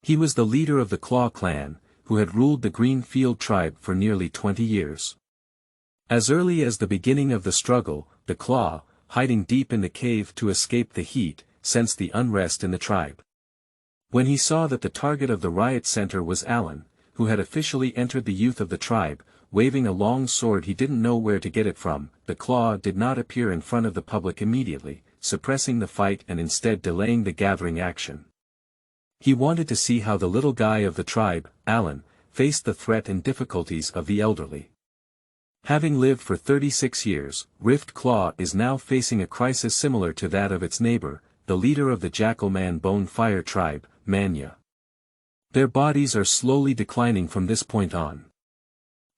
He was the leader of the Claw clan, who had ruled the Greenfield tribe for nearly 20 years. As early as the beginning of the struggle, the Claw, hiding deep in the cave to escape the heat, sensed the unrest in the tribe. When he saw that the target of the riot center was Alan, who had officially entered the youth of the tribe, waving a long sword he didn't know where to get it from, the Claw did not appear in front of the public immediately, suppressing the fight and instead delaying the gathering action. He wanted to see how the little guy of the tribe, Alan, faced the threat and difficulties of the elderly. Having lived for 36 years, Rift Claw is now facing a crisis similar to that of its neighbor, the leader of the Jackal Man Bone Fire tribe, Manya. Their bodies are slowly declining from this point on.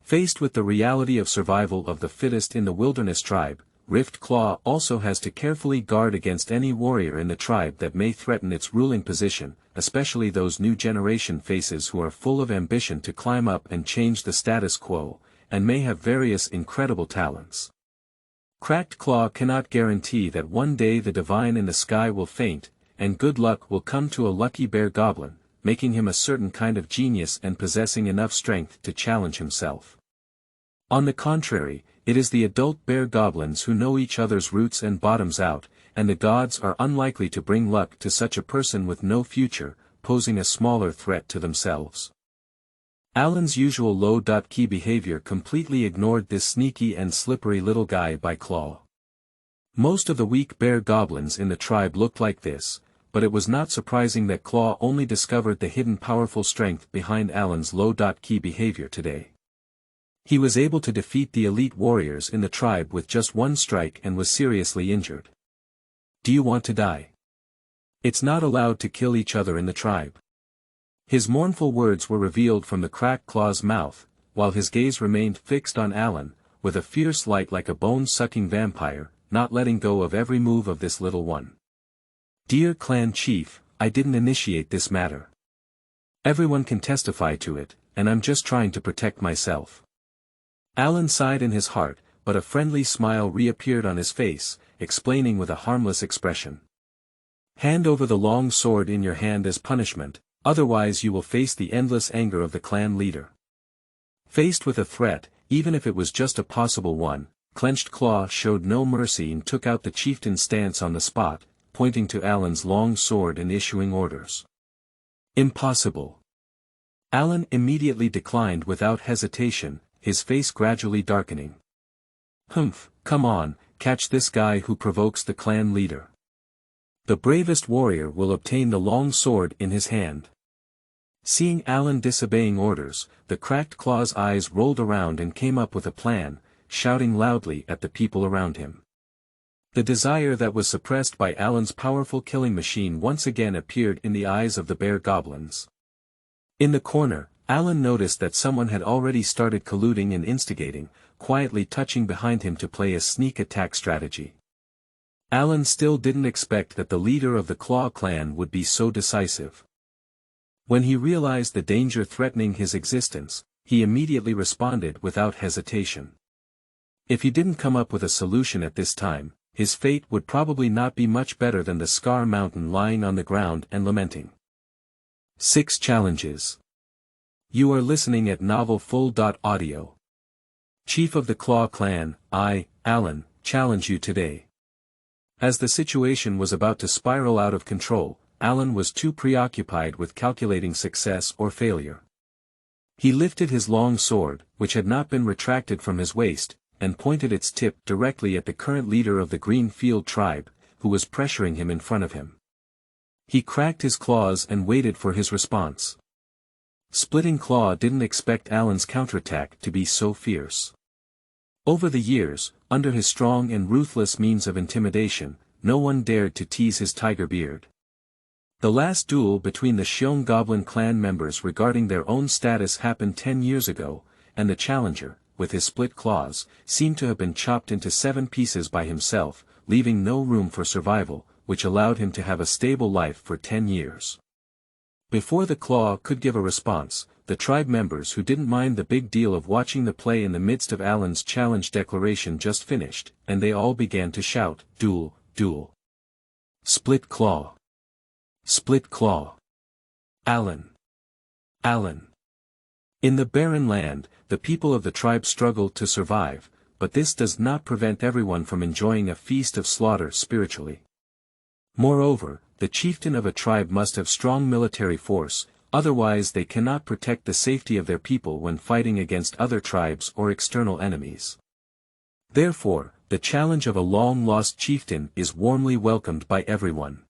Faced with the reality of survival of the fittest in the Wilderness tribe, Rift Claw also has to carefully guard against any warrior in the tribe that may threaten its ruling position, especially those new generation faces who are full of ambition to climb up and change the status quo, and may have various incredible talents. Cracked Claw cannot guarantee that one day the divine in the sky will faint, and good luck will come to a lucky bear goblin, making him a certain kind of genius and possessing enough strength to challenge himself. On the contrary, it is the adult bear goblins who know each other's roots and bottoms out, and the gods are unlikely to bring luck to such a person with no future, posing a smaller threat to themselves. Alan's usual low-key behavior completely ignored this sneaky and slippery little guy by Claw. Most of the weak bear goblins in the tribe looked like this, but it was not surprising that Claw only discovered the hidden powerful strength behind Alan's low-key behavior today. He was able to defeat the elite warriors in the tribe with just one strike and was seriously injured. Do you want to die? It's not allowed to kill each other in the tribe. His mournful words were revealed from the cracked Claw's mouth, while his gaze remained fixed on Alan, with a fierce light like a bone-sucking vampire, not letting go of every move of this little one. Dear clan chief, I didn't initiate this matter. Everyone can testify to it, and I'm just trying to protect myself. Alan sighed in his heart, but a friendly smile reappeared on his face, explaining with a harmless expression. Hand over the long sword in your hand as punishment, otherwise you will face the endless anger of the clan leader. Faced with a threat, even if it was just a possible one, Clenched Claw showed no mercy and took out the chieftain's stance on the spot, pointing to Alan's long sword and issuing orders. Impossible. Alan immediately declined without hesitation, his face gradually darkening. Humph, come on, catch this guy who provokes the clan leader. The bravest warrior will obtain the long sword in his hand. Seeing Alan disobeying orders, the cracked Claw's eyes rolled around and came up with a plan, shouting loudly at the people around him. The desire that was suppressed by Alan's powerful killing machine once again appeared in the eyes of the bear goblins. In the corner, Alan noticed that someone had already started colluding and instigating, quietly touching behind him to play a sneak attack strategy. Alan still didn't expect that the leader of the Claw clan would be so decisive. When he realized the danger threatening his existence, he immediately responded without hesitation. If he didn't come up with a solution at this time, his fate would probably not be much better than the Scar Mountain lying on the ground and lamenting. 6 challenges. You are listening at novelfull.audio. Chief of the Claw clan, I, Alan, challenge you today. As the situation was about to spiral out of control, Alan was too preoccupied with calculating success or failure. He lifted his long sword, which had not been retracted from his waist, and pointed its tip directly at the current leader of the Greenfield tribe, who was pressuring him in front of him. He cracked his claws and waited for his response. Splitting Claw didn't expect Alan's counterattack to be so fierce. Over the years, under his strong and ruthless means of intimidation, no one dared to tease his tiger beard. The last duel between the Shiong Goblin clan members regarding their own status happened 10 years ago, and the challenger, with his split claws, seemed to have been chopped into 7 pieces by himself, leaving no room for survival, which allowed him to have a stable life for 10 years. Before the Claw could give a response, the tribe members who didn't mind the big deal of watching the play in the midst of Alan's challenge declaration just finished, and they all began to shout, "Duel, duel! Split Claw! Split Claw! Alan! Alan!" In the barren land, the people of the tribe struggled to survive, but this does not prevent everyone from enjoying a feast of slaughter spiritually. Moreover, the chieftain of a tribe must have strong military force, otherwise they cannot protect the safety of their people when fighting against other tribes or external enemies. Therefore, the challenge of a long-lost chieftain is warmly welcomed by everyone.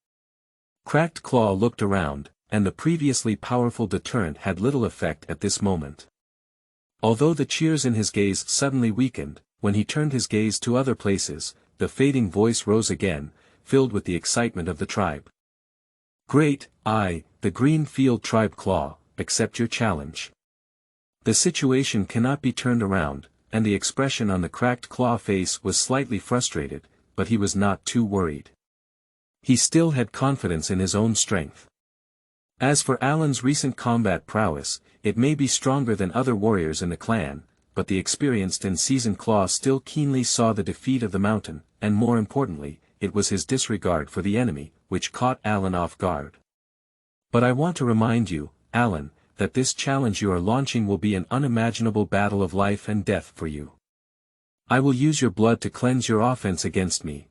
Cracked Claw looked around, and the previously powerful deterrent had little effect at this moment. Although the cheers in his gaze suddenly weakened, when he turned his gaze to other places, the fading voice rose again, filled with the excitement of the tribe. "Great, the Greenfield tribe Claw, accept your challenge." The situation cannot be turned around, and the expression on the cracked claw face was slightly frustrated, but he was not too worried. He still had confidence in his own strength. As for Alan's recent combat prowess, it may be stronger than other warriors in the clan, but the experienced and seasoned Claw still keenly saw the defeat of the mountain, and more importantly, it was his disregard for the enemy, which caught Alan off guard. "But I want to remind you, Alan, that this challenge you are launching will be an unimaginable battle of life and death for you. I will use your blood to cleanse your offense against me."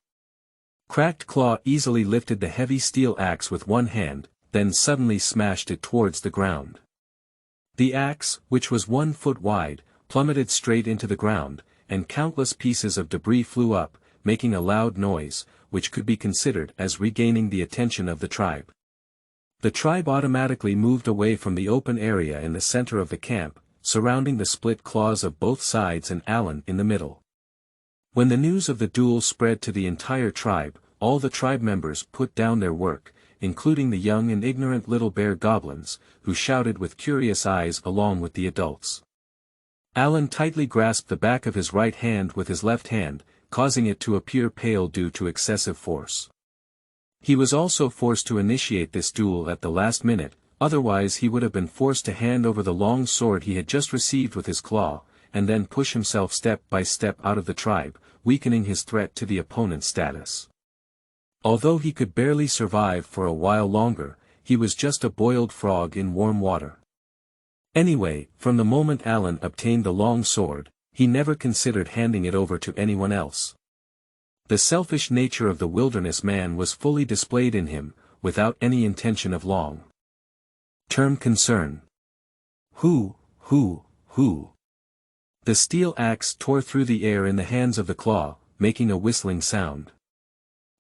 Cracked Claw easily lifted the heavy steel axe with one hand, then suddenly smashed it towards the ground. The axe, which was 1 foot wide, plummeted straight into the ground, and countless pieces of debris flew up, making a loud noise, which could be considered as regaining the attention of the tribe. The tribe automatically moved away from the open area in the center of the camp, surrounding the split claws of both sides and Alan in the middle. When the news of the duel spread to the entire tribe, all the tribe members put down their work, including the young and ignorant little bear goblins, who shouted with curious eyes along with the adults. Alan tightly grasped the back of his right hand with his left hand, causing it to appear pale due to excessive force. He was also forced to initiate this duel at the last minute, otherwise he would have been forced to hand over the long sword he had just received with his claw, and then push himself step by step out of the tribe, weakening his threat to the opponent's status. Although he could barely survive for a while longer, he was just a boiled frog in warm water. Anyway, from the moment Alan obtained the long sword, he never considered handing it over to anyone else. The selfish nature of the wilderness man was fully displayed in him, without any intention of long-term concern. Who. The steel axe tore through the air in the hands of the claw, making a whistling sound.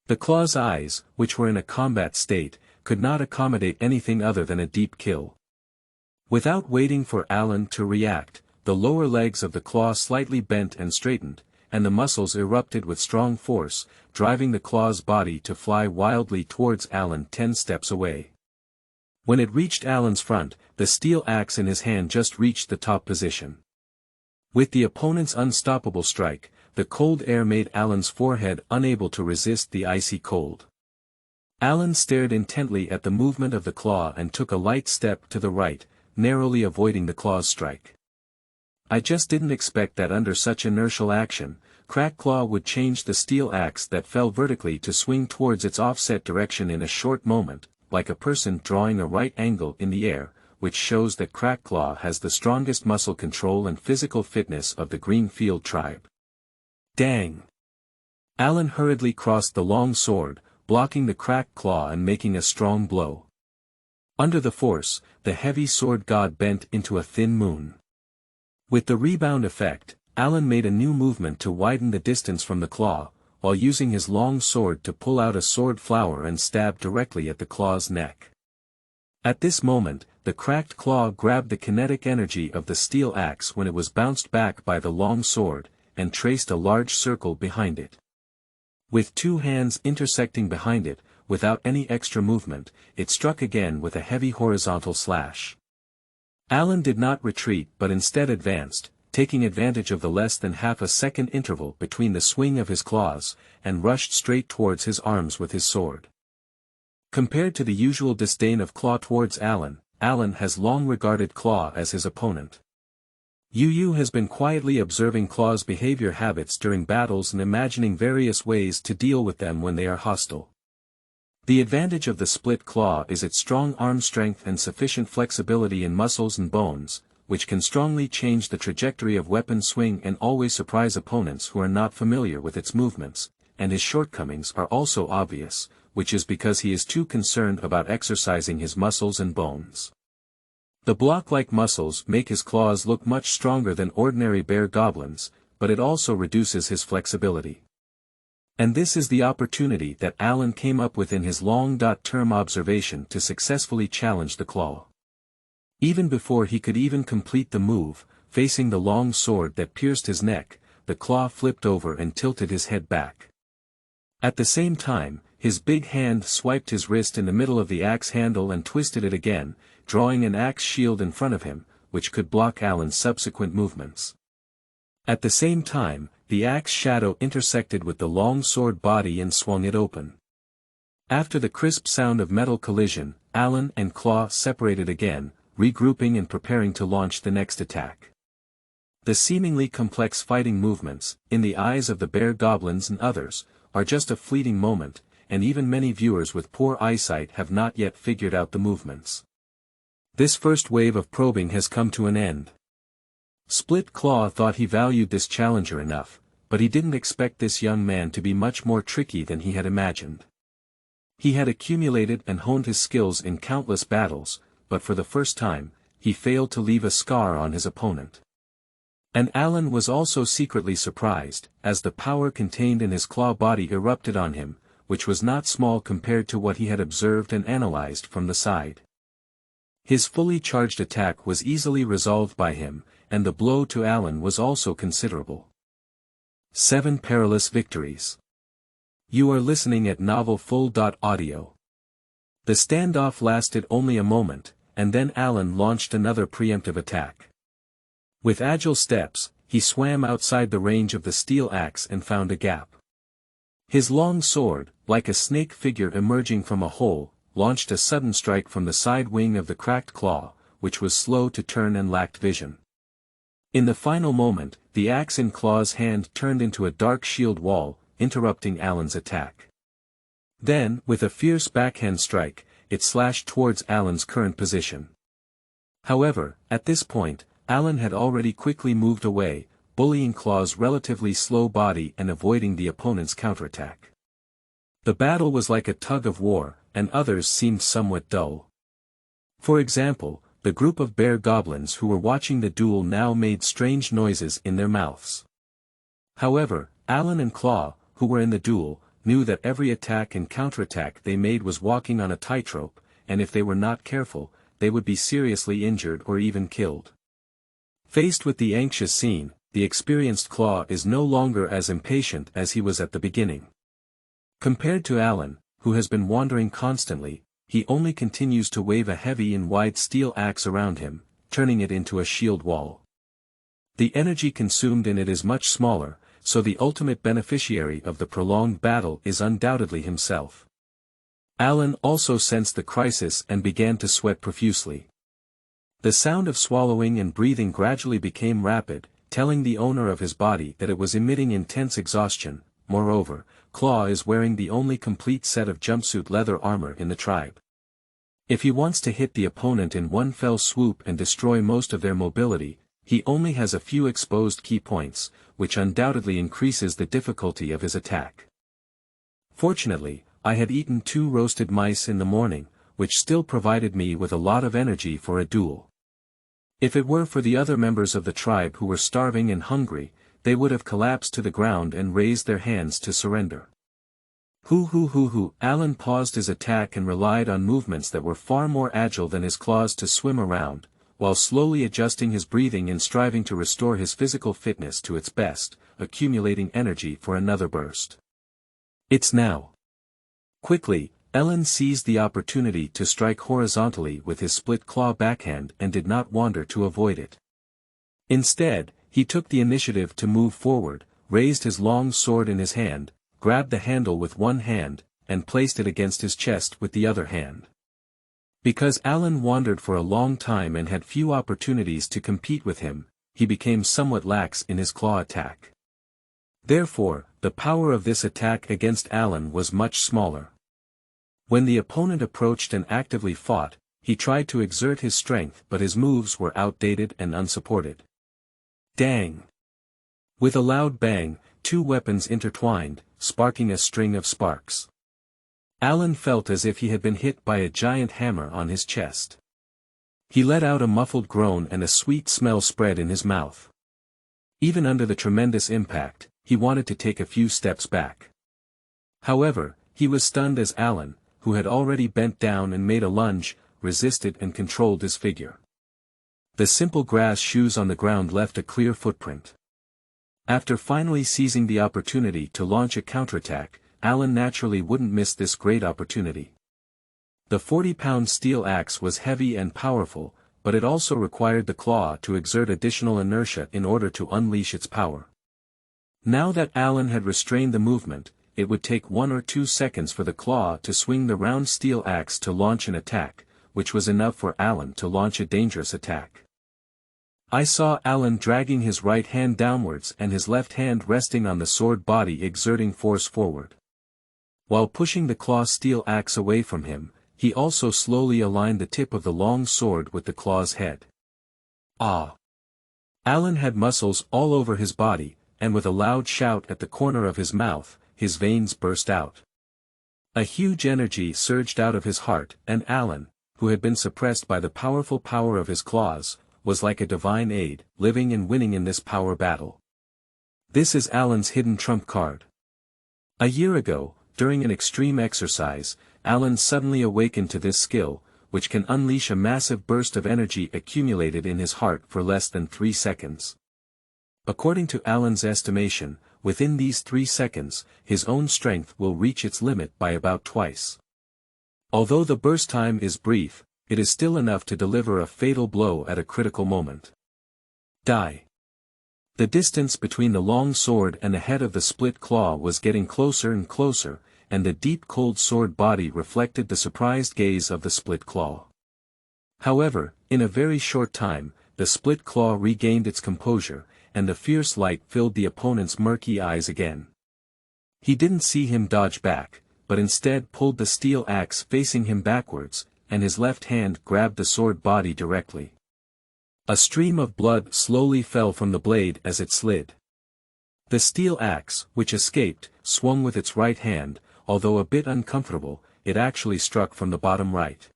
The claw's eyes, which were in a combat state, could not accommodate anything other than a deep kill. Without waiting for Alan to react, the lower legs of the claw slightly bent and straightened, and the muscles erupted with strong force, driving the claw's body to fly wildly towards Alan 10 steps away. When it reached Alan's front, the steel axe in his hand just reached the top position. With the opponent's unstoppable strike, the cold air made Alan's forehead unable to resist the icy cold. Alan stared intently at the movement of the claw and took a light step to the right, narrowly avoiding the claw's strike. "I just didn't expect that under such inertial action, Cracked Claw would change the steel axe that fell vertically to swing towards its offset direction in a short moment, like a person drawing a right angle in the air, which shows that Cracked Claw has the strongest muscle control and physical fitness of the Greenfield tribe." Dang! Alan hurriedly crossed the long sword, blocking the Cracked Claw and making a strong blow. Under the force, the heavy sword god bent into a thin moon. With the rebound effect, Alan made a new movement to widen the distance from the claw, while using his long sword to pull out a sword flower and stab directly at the claw's neck. At this moment, the Cracked Claw grabbed the kinetic energy of the steel axe when it was bounced back by the long sword, and traced a large circle behind it. With two hands intersecting behind it, without any extra movement, it struck again with a heavy horizontal slash. Alan did not retreat but instead advanced, taking advantage of the less than half a second interval between the swing of his claws, and rushed straight towards his arms with his sword. Compared to the usual disdain of Claw towards Alan, Alan has long regarded Claw as his opponent. Yu has been quietly observing Claw's behavior habits during battles and imagining various ways to deal with them when they are hostile. The advantage of the split claw is its strong arm strength and sufficient flexibility in muscles and bones, which can strongly change the trajectory of weapon swing and always surprise opponents who are not familiar with its movements, and his shortcomings are also obvious, which is because he is too concerned about exercising his muscles and bones. The block-like muscles make his claws look much stronger than ordinary bear goblins, but it also reduces his flexibility. And this is the opportunity that Alan came up with in his long-term observation to successfully challenge the claw. Even before he could even complete the move, facing the long sword that pierced his neck, the claw flipped over and tilted his head back. At the same time, his big hand swiped his wrist in the middle of the axe handle and twisted it again, drawing an axe shield in front of him, which could block Alan's subsequent movements. At the same time, the axe shadow intersected with the long sword body and swung it open. After the crisp sound of metal collision, Alan and Claw separated again, regrouping and preparing to launch the next attack. The seemingly complex fighting movements, in the eyes of the bear goblins and others, are just a fleeting moment, and even many viewers with poor eyesight have not yet figured out the movements. This first wave of probing has come to an end. Split Claw thought he valued this challenger enough, but he didn't expect this young man to be much more tricky than he had imagined. He had accumulated and honed his skills in countless battles, but for the first time, he failed to leave a scar on his opponent. And Alan was also secretly surprised, as the power contained in his claw body erupted on him, which was not small compared to what he had observed and analyzed from the side. His fully charged attack was easily resolved by him, and the blow to Alan was also considerable. 7 Perilous Victories. You are listening at novelfull.audio. The standoff lasted only a moment, and then Alan launched another preemptive attack. With agile steps, he swam outside the range of the steel axe and found a gap. His long sword, like a snake figure emerging from a hole, launched a sudden strike from the side wing of the cracked claw, which was slow to turn and lacked vision. In the final moment, the axe in Claw's hand turned into a dark shield wall, interrupting Alan's attack. Then, with a fierce backhand strike, it slashed towards Alan's current position. However, at this point, Alan had already quickly moved away, bullying Claw's relatively slow body and avoiding the opponent's counterattack. The battle was like a tug of war, and others seemed somewhat dull. For example, the group of bear goblins who were watching the duel now made strange noises in their mouths. However, Alan and Claw, who were in the duel, knew that every attack and counterattack they made was walking on a tightrope, and if they were not careful, they would be seriously injured or even killed. Faced with the anxious scene, the experienced Claw is no longer as impatient as he was at the beginning. Compared to Alan, who has been wandering constantly, he only continues to wave a heavy and wide steel axe around him, turning it into a shield wall. The energy consumed in it is much smaller, so the ultimate beneficiary of the prolonged battle is undoubtedly himself. Alan also sensed the crisis and began to sweat profusely. The sound of swallowing and breathing gradually became rapid, telling the owner of his body that it was emitting intense exhaustion. Moreover, Claw is wearing the only complete set of jumpsuit leather armor in the tribe. If he wants to hit the opponent in one fell swoop and destroy most of their mobility, he only has a few exposed key points, which undoubtedly increases the difficulty of his attack. Fortunately, I had eaten 2 roasted mice in the morning, which still provided me with a lot of energy for a duel. If it were for the other members of the tribe who were starving and hungry, they would have collapsed to the ground and raised their hands to surrender. Alan paused his attack and relied on movements that were far more agile than his claws to swim around, while slowly adjusting his breathing and striving to restore his physical fitness to its best, accumulating energy for another burst. It's now. Quickly, Alan seized the opportunity to strike horizontally with his split claw backhand and did not wander to avoid it. Instead, he took the initiative to move forward, raised his long sword in his hand, grabbed the handle with one hand, and placed it against his chest with the other hand. Because Alan wandered for a long time and had few opportunities to compete with him, he became somewhat lax in his claw attack. Therefore, the power of this attack against Alan was much smaller. When the opponent approached and actively fought, he tried to exert his strength but his moves were outdated and unsupported. Dang! With a loud bang, 2 weapons intertwined, sparking a string of sparks. Alan felt as if he had been hit by a giant hammer on his chest. He let out a muffled groan and a sweet smell spread in his mouth. Even under the tremendous impact, he wanted to take a few steps back. However, he was stunned as Alan, who had already bent down and made a lunge, resisted and controlled his figure. The simple grass shoes on the ground left a clear footprint. After finally seizing the opportunity to launch a counterattack, Alan naturally wouldn't miss this great opportunity. The 40-pound steel axe was heavy and powerful, but it also required the claw to exert additional inertia in order to unleash its power. Now that Alan had restrained the movement, it would take 1 or 2 seconds for the claw to swing the round steel axe to launch an attack, which was enough for Alan to launch a dangerous attack. I saw Alan dragging his right hand downwards and his left hand resting on the sword body exerting force forward. While pushing the claw steel axe away from him, he also slowly aligned the tip of the long sword with the claw's head. Ah! Alan had muscles all over his body, and with a loud shout at the corner of his mouth, his veins burst out. A huge energy surged out of his heart, and Alan, who had been suppressed by the powerful power of his claws, was like a divine aid, living and winning in this power battle. This is Alan's hidden trump card. A year ago, during an extreme exercise, Alan suddenly awakened to this skill, which can unleash a massive burst of energy accumulated in his heart for less than 3 seconds. According to Alan's estimation, within these 3 seconds, his own strength will reach its limit by about twice. Although the burst time is brief, it is still enough to deliver a fatal blow at a critical moment. Die. The distance between the long sword and the head of the split claw was getting closer and closer, and the deep cold sword body reflected the surprised gaze of the split claw. However, in a very short time, the split claw regained its composure, and the fierce light filled the opponent's murky eyes again. He didn't see him dodge back, but instead pulled the steel axe facing him backwards, and his left hand grabbed the sword body directly. A stream of blood slowly fell from the blade as it slid. The steel axe, which escaped, swung with its right hand, although a bit uncomfortable, it actually struck from the bottom right.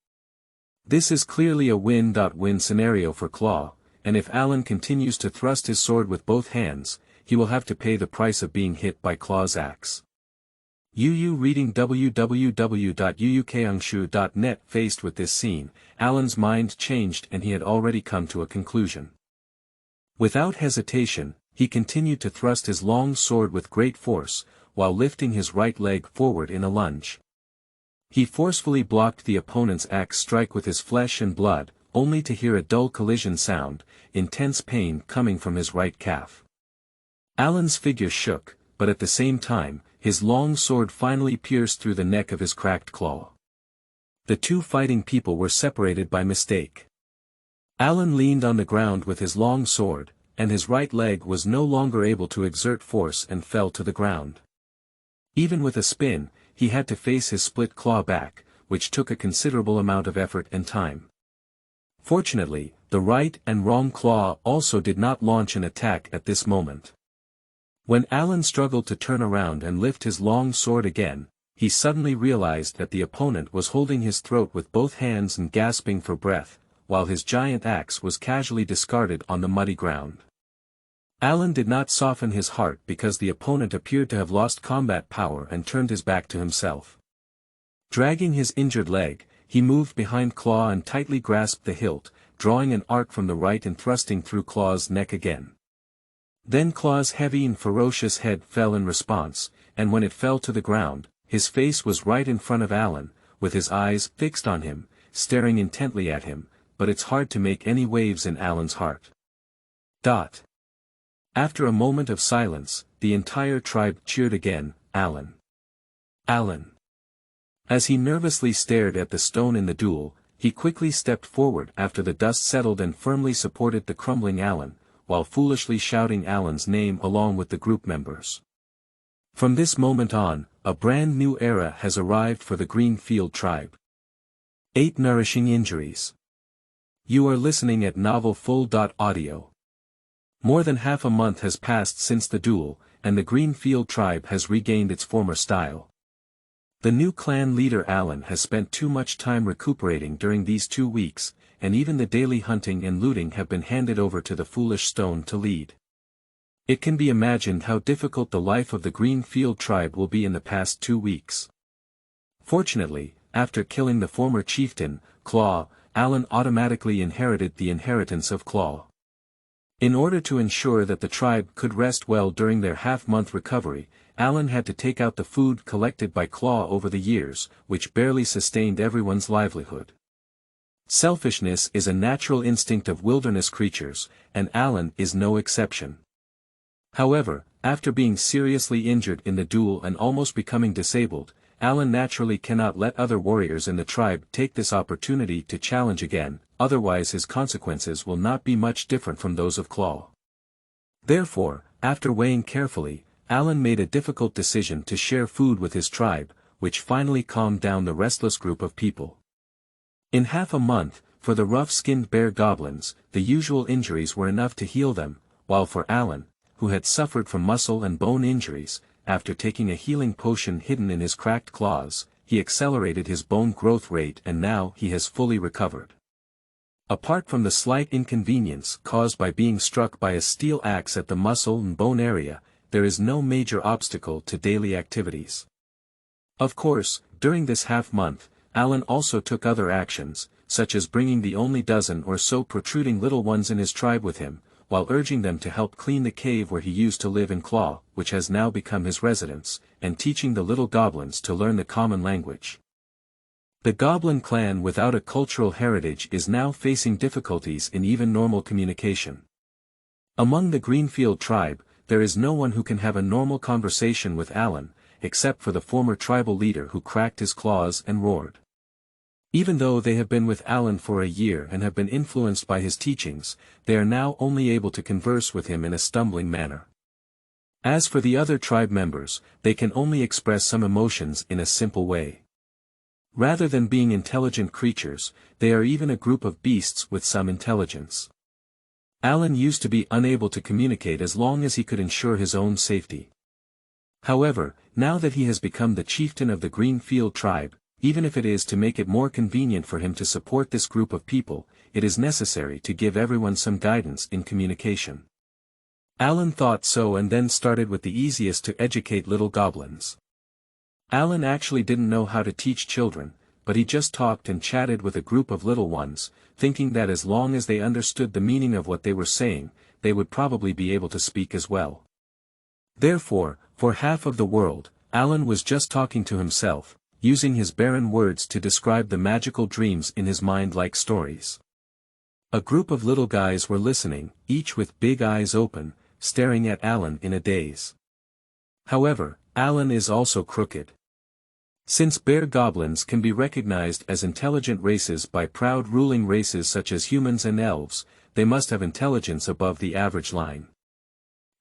This is clearly a win-win scenario for Claw, and if Alan continues to thrust his sword with both hands, he will have to pay the price of being hit by Claw's axe. UU reading www.uukangshu.net. Faced with this scene, Alan's mind changed and he had already come to a conclusion. Without hesitation, he continued to thrust his long sword with great force, while lifting his right leg forward in a lunge. He forcefully blocked the opponent's axe strike with his flesh and blood, only to hear a dull collision sound, intense pain coming from his right calf. Alan's figure shook, but at the same time, his long sword finally pierced through the neck of his cracked claw. The two fighting people were separated by mistake. Alan leaned on the ground with his long sword, and his right leg was no longer able to exert force and fell to the ground. Even with a spin, he had to face his split claw back, which took a considerable amount of effort and time. Fortunately, the right and wrong claw also did not launch an attack at this moment. When Alan struggled to turn around and lift his long sword again, he suddenly realized that the opponent was holding his throat with both hands and gasping for breath, while his giant axe was casually discarded on the muddy ground. Alan did not soften his heart because the opponent appeared to have lost combat power and turned his back to himself. Dragging his injured leg, he moved behind Claw and tightly grasped the hilt, drawing an arc from the right and thrusting through Claw's neck again. Then Claw's heavy and ferocious head fell in response, and when it fell to the ground, his face was right in front of Alan, with his eyes fixed on him, staring intently at him, but it's hard to make any waves in Alan's heart. After a moment of silence, the entire tribe cheered again, Alan. Alan. As he nervously stared at the stone in the duel, he quickly stepped forward after the dust settled and firmly supported the crumbling Alan, while foolishly shouting Alan's name along with the group members. From this moment on, a brand new era has arrived for the Greenfield tribe. 8 Nourishing Injuries. You are listening at Novel Full. Audio. More than half a month has passed since the duel, and the Greenfield tribe has regained its former style. The new clan leader Alan has spent too much time recuperating during these 2 weeks, and even the daily hunting and looting have been handed over to the foolish stone to lead. It can be imagined how difficult the life of the Greenfield tribe will be in the past 2 weeks. Fortunately, after killing the former chieftain, Claw, Alan automatically inherited the inheritance of Claw. In order to ensure that the tribe could rest well during their half-month recovery, Alan had to take out the food collected by Claw over the years, which barely sustained everyone's livelihood. Selfishness is a natural instinct of wilderness creatures, and Alan is no exception. However, after being seriously injured in the duel and almost becoming disabled, Alan naturally cannot let other warriors in the tribe take this opportunity to challenge again, otherwise his consequences will not be much different from those of Claw. Therefore, after weighing carefully, Alan made a difficult decision to share food with his tribe, which finally calmed down the restless group of people. In half a month, for the rough-skinned bear goblins, the usual injuries were enough to heal them, while for Alan, who had suffered from muscle and bone injuries, after taking a healing potion hidden in his cracked claws, he accelerated his bone growth rate and now he has fully recovered. Apart from the slight inconvenience caused by being struck by a steel axe at the muscle and bone area, there is no major obstacle to daily activities. Of course, during this half-month, Alan also took other actions, such as bringing the only dozen or so protruding little ones in his tribe with him, while urging them to help clean the cave where he used to live in Claw, which has now become his residence, and teaching the little goblins to learn the common language. The goblin clan without a cultural heritage is now facing difficulties in even normal communication. Among the Greenfield tribe, there is no one who can have a normal conversation with Alan, except for the former tribal leader who cracked his claws and roared. Even though they have been with Alan for a year and have been influenced by his teachings, they are now only able to converse with him in a stumbling manner. As for the other tribe members, they can only express some emotions in a simple way. Rather than being intelligent creatures, they are even a group of beasts with some intelligence. Alan used to be unable to communicate as long as he could ensure his own safety. However, now that he has become the chieftain of the Greenfield tribe, even if it is to make it more convenient for him to support this group of people, it is necessary to give everyone some guidance in communication. Alan thought so and then started with the easiest to educate little goblins. Alan actually didn't know how to teach children, but he just talked and chatted with a group of little ones, thinking that as long as they understood the meaning of what they were saying, they would probably be able to speak as well. Therefore, for half of the world, Alan was just talking to himself, using his barren words to describe the magical dreams in his mind like stories. A group of little guys were listening, each with big eyes open, staring at Alan in a daze. However, Alan is also crooked. Since bear goblins can be recognized as intelligent races by proud ruling races such as humans and elves, they must have intelligence above the average line.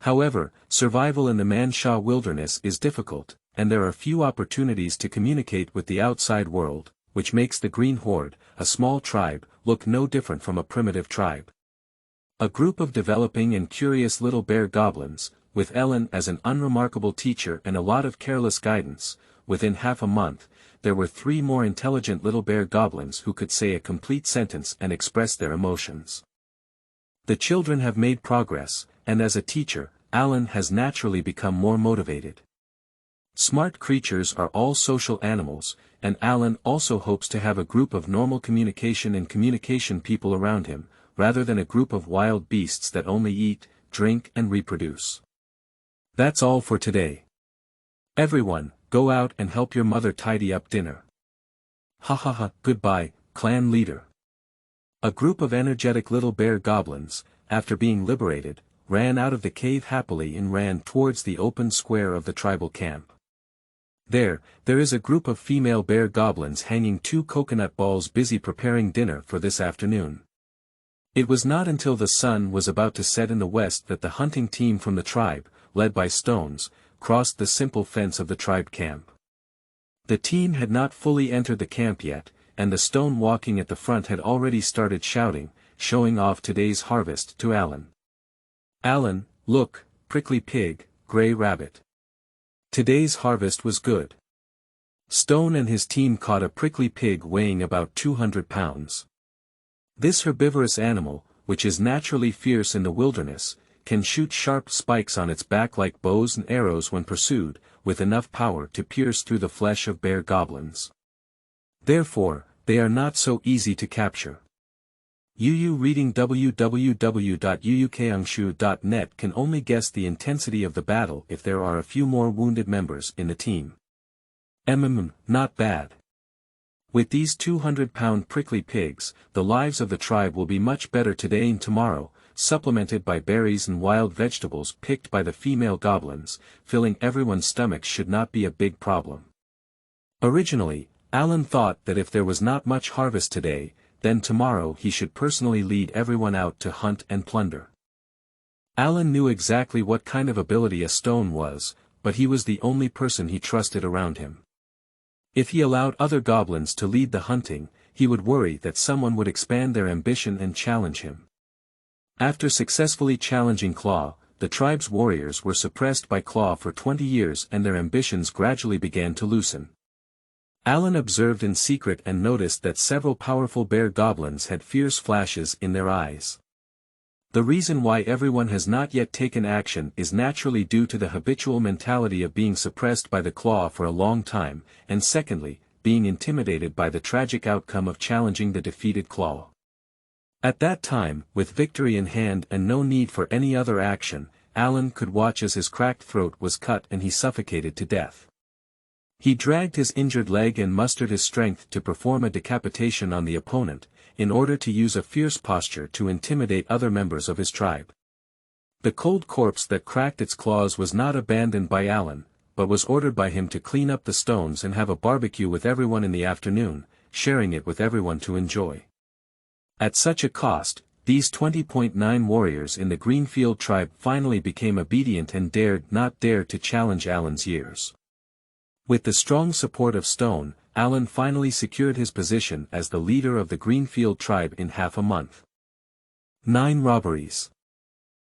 However, survival in the Manshaw wilderness is difficult, and there are few opportunities to communicate with the outside world, which makes the Green Horde, a small tribe, look no different from a primitive tribe. A group of developing and curious little bear goblins, with Ellen as an unremarkable teacher and a lot of careless guidance, within half a month, there were 3 more intelligent little bear goblins who could say a complete sentence and express their emotions. The children have made progress, and as a teacher, Alan has naturally become more motivated. Smart creatures are all social animals, and Alan also hopes to have a group of normal communication and communication people around him, rather than a group of wild beasts that only eat, drink and reproduce. That's all for today. Everyone, go out and help your mother tidy up dinner. Ha ha ha, goodbye, clan leader. A group of energetic little bear goblins, after being liberated, ran out of the cave happily and ran towards the open square of the tribal camp. There is a group of female bear goblins hanging 2 coconut balls busy preparing dinner for this afternoon. It was not until the sun was about to set in the west that the hunting team from the tribe, led by Stones, crossed the simple fence of the tribe camp. The team had not fully entered the camp yet, and the stone walking at the front had already started shouting, showing off today's harvest to Alan. Alan, look, prickly pig, gray rabbit. Today's harvest was good. Stone and his team caught a prickly pig weighing about 200 pounds. This herbivorous animal, which is naturally fierce in the wilderness, can shoot sharp spikes on its back like bows and arrows when pursued, with enough power to pierce through the flesh of bear goblins. Therefore, they are not so easy to capture. UU reading www.uukangshu.net can only guess the intensity of the battle if there are a few more wounded members in the team. Not bad. With these 200-pound prickly pigs, the lives of the tribe will be much better today and tomorrow, supplemented by berries and wild vegetables picked by the female goblins. Filling everyone's stomachs should not be a big problem. Originally, Alan thought that if there was not much harvest today, then tomorrow he should personally lead everyone out to hunt and plunder. Alan knew exactly what kind of ability a stone was, but he was the only person he trusted around him. If he allowed other goblins to lead the hunting, he would worry that someone would expand their ambition and challenge him. After successfully challenging Claw, the tribe's warriors were suppressed by Claw for 20 years and their ambitions gradually began to loosen. Alan observed in secret and noticed that several powerful bear goblins had fierce flashes in their eyes. The reason why everyone has not yet taken action is naturally due to the habitual mentality of being suppressed by the Claw for a long time, and secondly, being intimidated by the tragic outcome of challenging the defeated Claw. At that time, with victory in hand and no need for any other action, Alan could watch as his cracked throat was cut and he suffocated to death. He dragged his injured leg and mustered his strength to perform a decapitation on the opponent, in order to use a fierce posture to intimidate other members of his tribe. The cold corpse that cracked its claws was not abandoned by Alan, but was ordered by him to clean up the stones and have a barbecue with everyone in the afternoon, sharing it with everyone to enjoy. At such a cost, these 20.9 warriors in the Greenfield tribe finally became obedient and dared not dare to challenge Alan's years. With the strong support of Stone, Alan finally secured his position as the leader of the Greenfield tribe in half a month. 9 Robberies.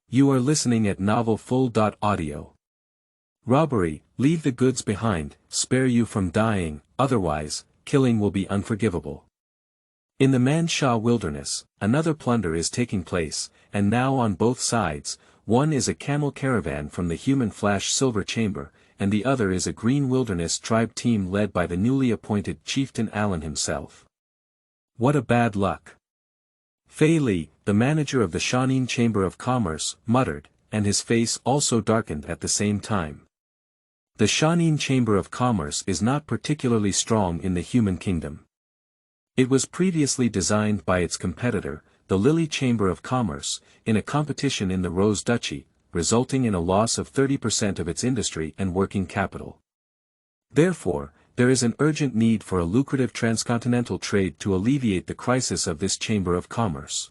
You are listening at novelfull.audio. Robbery, leave the goods behind, spare you from dying, otherwise, killing will be unforgivable. In the Manshaw wilderness, another plunder is taking place, and now on both sides. One is a camel caravan from the Human Flash Silver Chamber, and the other is a Green Wilderness tribe team led by the newly appointed chieftain Alan himself. What a bad luck. Fei Li, the manager of the Shawneen Chamber of Commerce, muttered, and his face also darkened at the same time. The Shawneen Chamber of Commerce is not particularly strong in the human kingdom. It was previously designed by its competitor, the Lily Chamber of Commerce, in a competition in the Rose Duchy, resulting in a loss of 30% of its industry and working capital. Therefore, there is an urgent need for a lucrative transcontinental trade to alleviate the crisis of this Chamber of Commerce.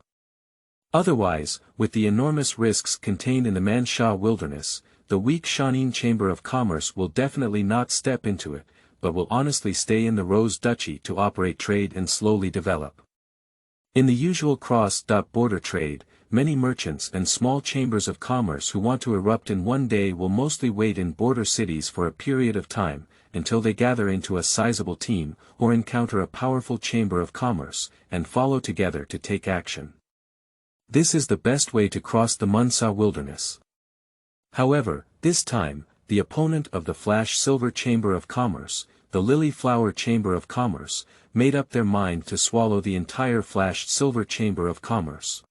Otherwise, with the enormous risks contained in the Manshaw wilderness, the weak Shawneen Chamber of Commerce will definitely not step into it, but will honestly stay in the Rose Duchy to operate trade and slowly develop. In the usual cross-border trade, many merchants and small chambers of commerce who want to erupt in one day will mostly wait in border cities for a period of time, until they gather into a sizable team, or encounter a powerful chamber of commerce, and follow together to take action. This is the best way to cross the Manshaw wilderness. However, this time, the opponent of the Flash Silver Chamber of Commerce, the Lily Flower Chamber of Commerce, made up their mind to swallow the entire Flash Silver Chamber of Commerce.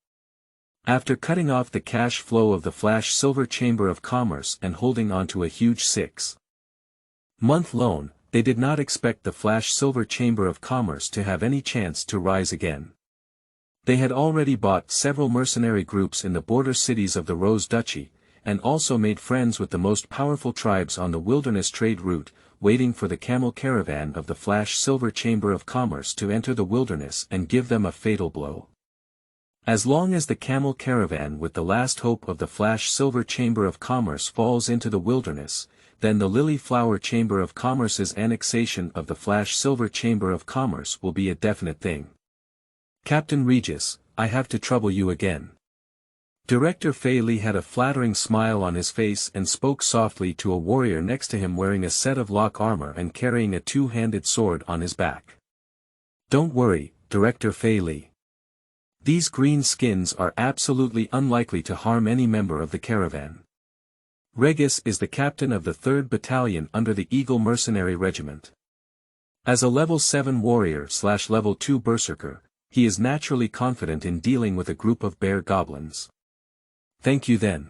After cutting off the cash flow of the Flash Silver Chamber of Commerce and holding on to a huge 6-month loan, they did not expect the Flash Silver Chamber of Commerce to have any chance to rise again. They had already bought several mercenary groups in the border cities of the Rose Duchy, and also made friends with the most powerful tribes on the wilderness trade route, waiting for the camel caravan of the Flash Silver Chamber of Commerce to enter the wilderness and give them a fatal blow. As long as the camel caravan with the last hope of the Flash Silver Chamber of Commerce falls into the wilderness, then the Lily Flower Chamber of Commerce's annexation of the Flash Silver Chamber of Commerce will be a definite thing. Captain Regis, I have to trouble you again. Director Fei Li had a flattering smile on his face and spoke softly to a warrior next to him wearing a set of lock armor and carrying a two-handed sword on his back. Don't worry, Director Fei Li. These green skins are absolutely unlikely to harm any member of the caravan. Regis is the captain of the 3rd Battalion under the Eagle Mercenary Regiment. As a level 7 warrior/level 2 berserker, he is naturally confident in dealing with a group of bear goblins. Thank you then.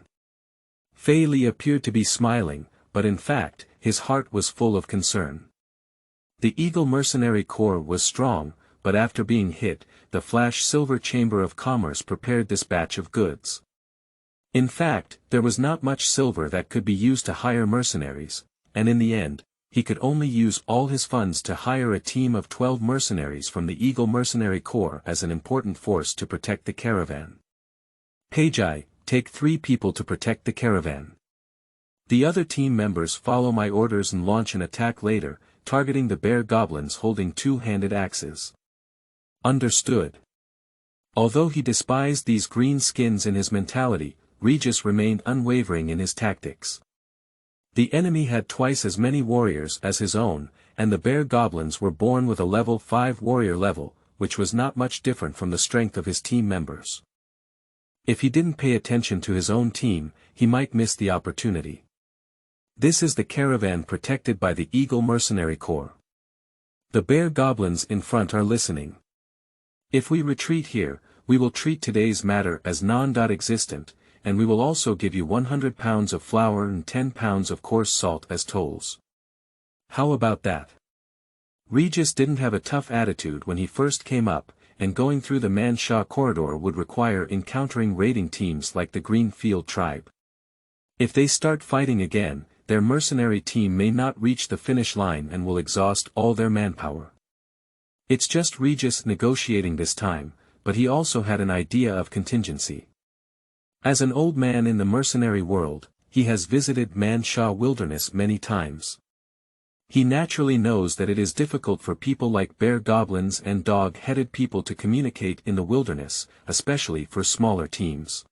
Fei Li appeared to be smiling, but in fact, his heart was full of concern. The Eagle Mercenary Corps was strong, but after being hit, the Flash Silver Chamber of Commerce prepared this batch of goods. In fact, there was not much silver that could be used to hire mercenaries, and in the end, he could only use all his funds to hire a team of 12 mercenaries from the Eagle Mercenary Corps as an important force to protect the caravan. Pagei, take 3 people to protect the caravan. The other team members follow my orders and launch an attack later, targeting the bear goblins holding 2-handed axes. Understood. Although he despised these green skins in his mentality, Regis remained unwavering in his tactics. The enemy had twice as many warriors as his own, and the bear goblins were born with a level 5 warrior level, which was not much different from the strength of his team members. If he didn't pay attention to his own team, he might miss the opportunity. This is the caravan protected by the Eagle Mercenary Corps. The bear goblins in front are listening. If we retreat here, we will treat today's matter as non-existent, and we will also give you 100 pounds of flour and 10 pounds of coarse salt as tolls. How about that? Regis didn't have a tough attitude when he first came up, and going through the Manshaw corridor would require encountering raiding teams like the Greenfield tribe. If they start fighting again, their mercenary team may not reach the finish line and will exhaust all their manpower. It's just Regis negotiating this time, but he also had an idea of contingency. As an old man in the mercenary world, he has visited Manshaw Wilderness many times. He naturally knows that it is difficult for people like bear goblins and dog-headed people to communicate in the wilderness, especially for smaller teams.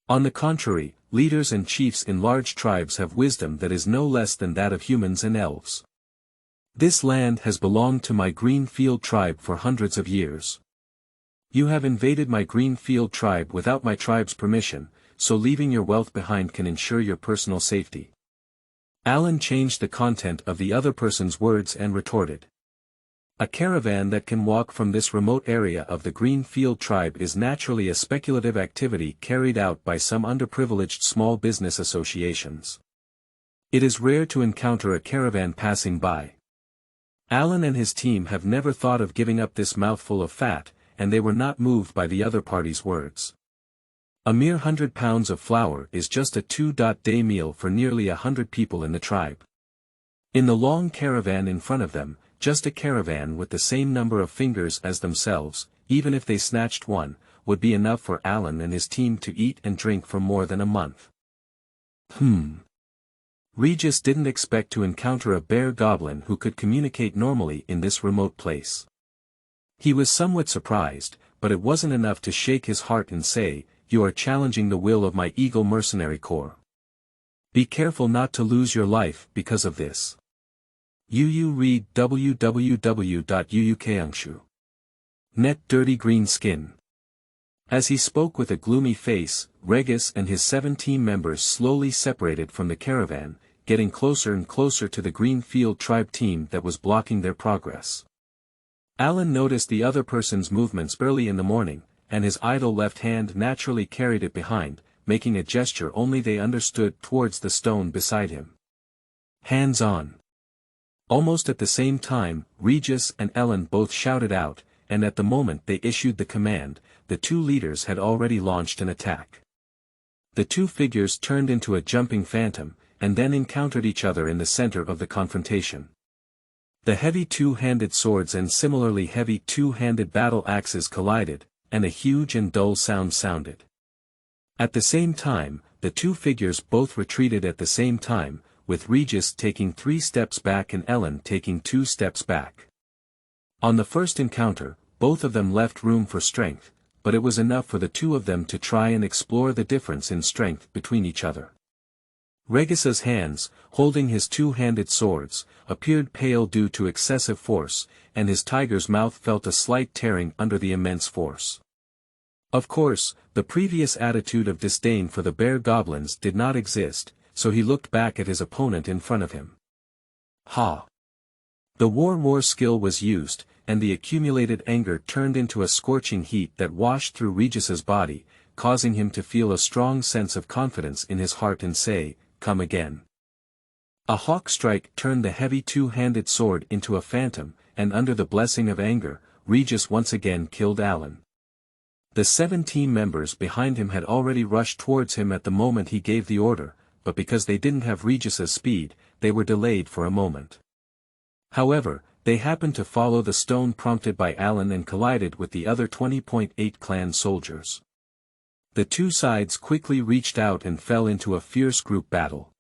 On the contrary, leaders and chiefs in large tribes have wisdom that is no less than that of humans and elves. This land has belonged to my Greenfield tribe for hundreds of years. You have invaded my Greenfield tribe without my tribe's permission, so leaving your wealth behind can ensure your personal safety. Alan changed the content of the other person's words and retorted. A caravan that can walk from this remote area of the Greenfield tribe is naturally a speculative activity carried out by some underprivileged small business associations. It is rare to encounter a caravan passing by. Alan and his team have never thought of giving up this mouthful of fat, and they were not moved by the other party's words. A mere 100 pounds of flour is just a 2-day meal for nearly 100 people in the tribe. In the long caravan in front of them, just a caravan with the same number of fingers as themselves, even if they snatched one, would be enough for Alan and his team to eat and drink for more than a month. Regis didn't expect to encounter a bear goblin who could communicate normally in this remote place. He was somewhat surprised, but it wasn't enough to shake his heart and say, "You are challenging the will of my Eagle Mercenary Corps. Be careful not to lose your life because of this." Read www.uukangshu. Net dirty green skin. As he spoke with a gloomy face, Regis and his 7 team members slowly separated from the caravan, getting closer and closer to the Greenfield tribe team that was blocking their progress. Alan noticed the other person's movements early in the morning, and his idle left hand naturally carried it behind, making a gesture only they understood towards the stone beside him. Hands on. Almost at the same time, Regis and Ellen both shouted out, and at the moment they issued the command, the 2 leaders had already launched an attack. The 2 figures turned into a jumping phantom, and then encountered each other in the center of the confrontation. The heavy 2-handed swords and similarly heavy 2-handed battle axes collided, and a huge and dull sound sounded. At the same time, the 2 figures both retreated at the same time, with Regis taking 3 steps back and Ellen taking 2 steps back. On the first encounter, both of them left room for strength, but it was enough for the 2 of them to try and explore the difference in strength between each other. Regis's hands, holding his 2-handed swords, appeared pale due to excessive force, and his tiger's mouth felt a slight tearing under the immense force. Of course, the previous attitude of disdain for the bear goblins did not exist, so he looked back at his opponent in front of him. Ha! The war skill was used, and the accumulated anger turned into a scorching heat that washed through Regis's body, causing him to feel a strong sense of confidence in his heart and say, "Come again." A hawk strike turned the heavy two-handed sword into a phantom, and under the blessing of anger, Regis once again killed Alan. The 7 team members behind him had already rushed towards him at the moment he gave the order, but because they didn't have Regis's speed, they were delayed for a moment. However, they happened to follow the stone prompted by Alan and collided with the other 20.8 clan soldiers. The two sides quickly reached out and fell into a fierce group battle.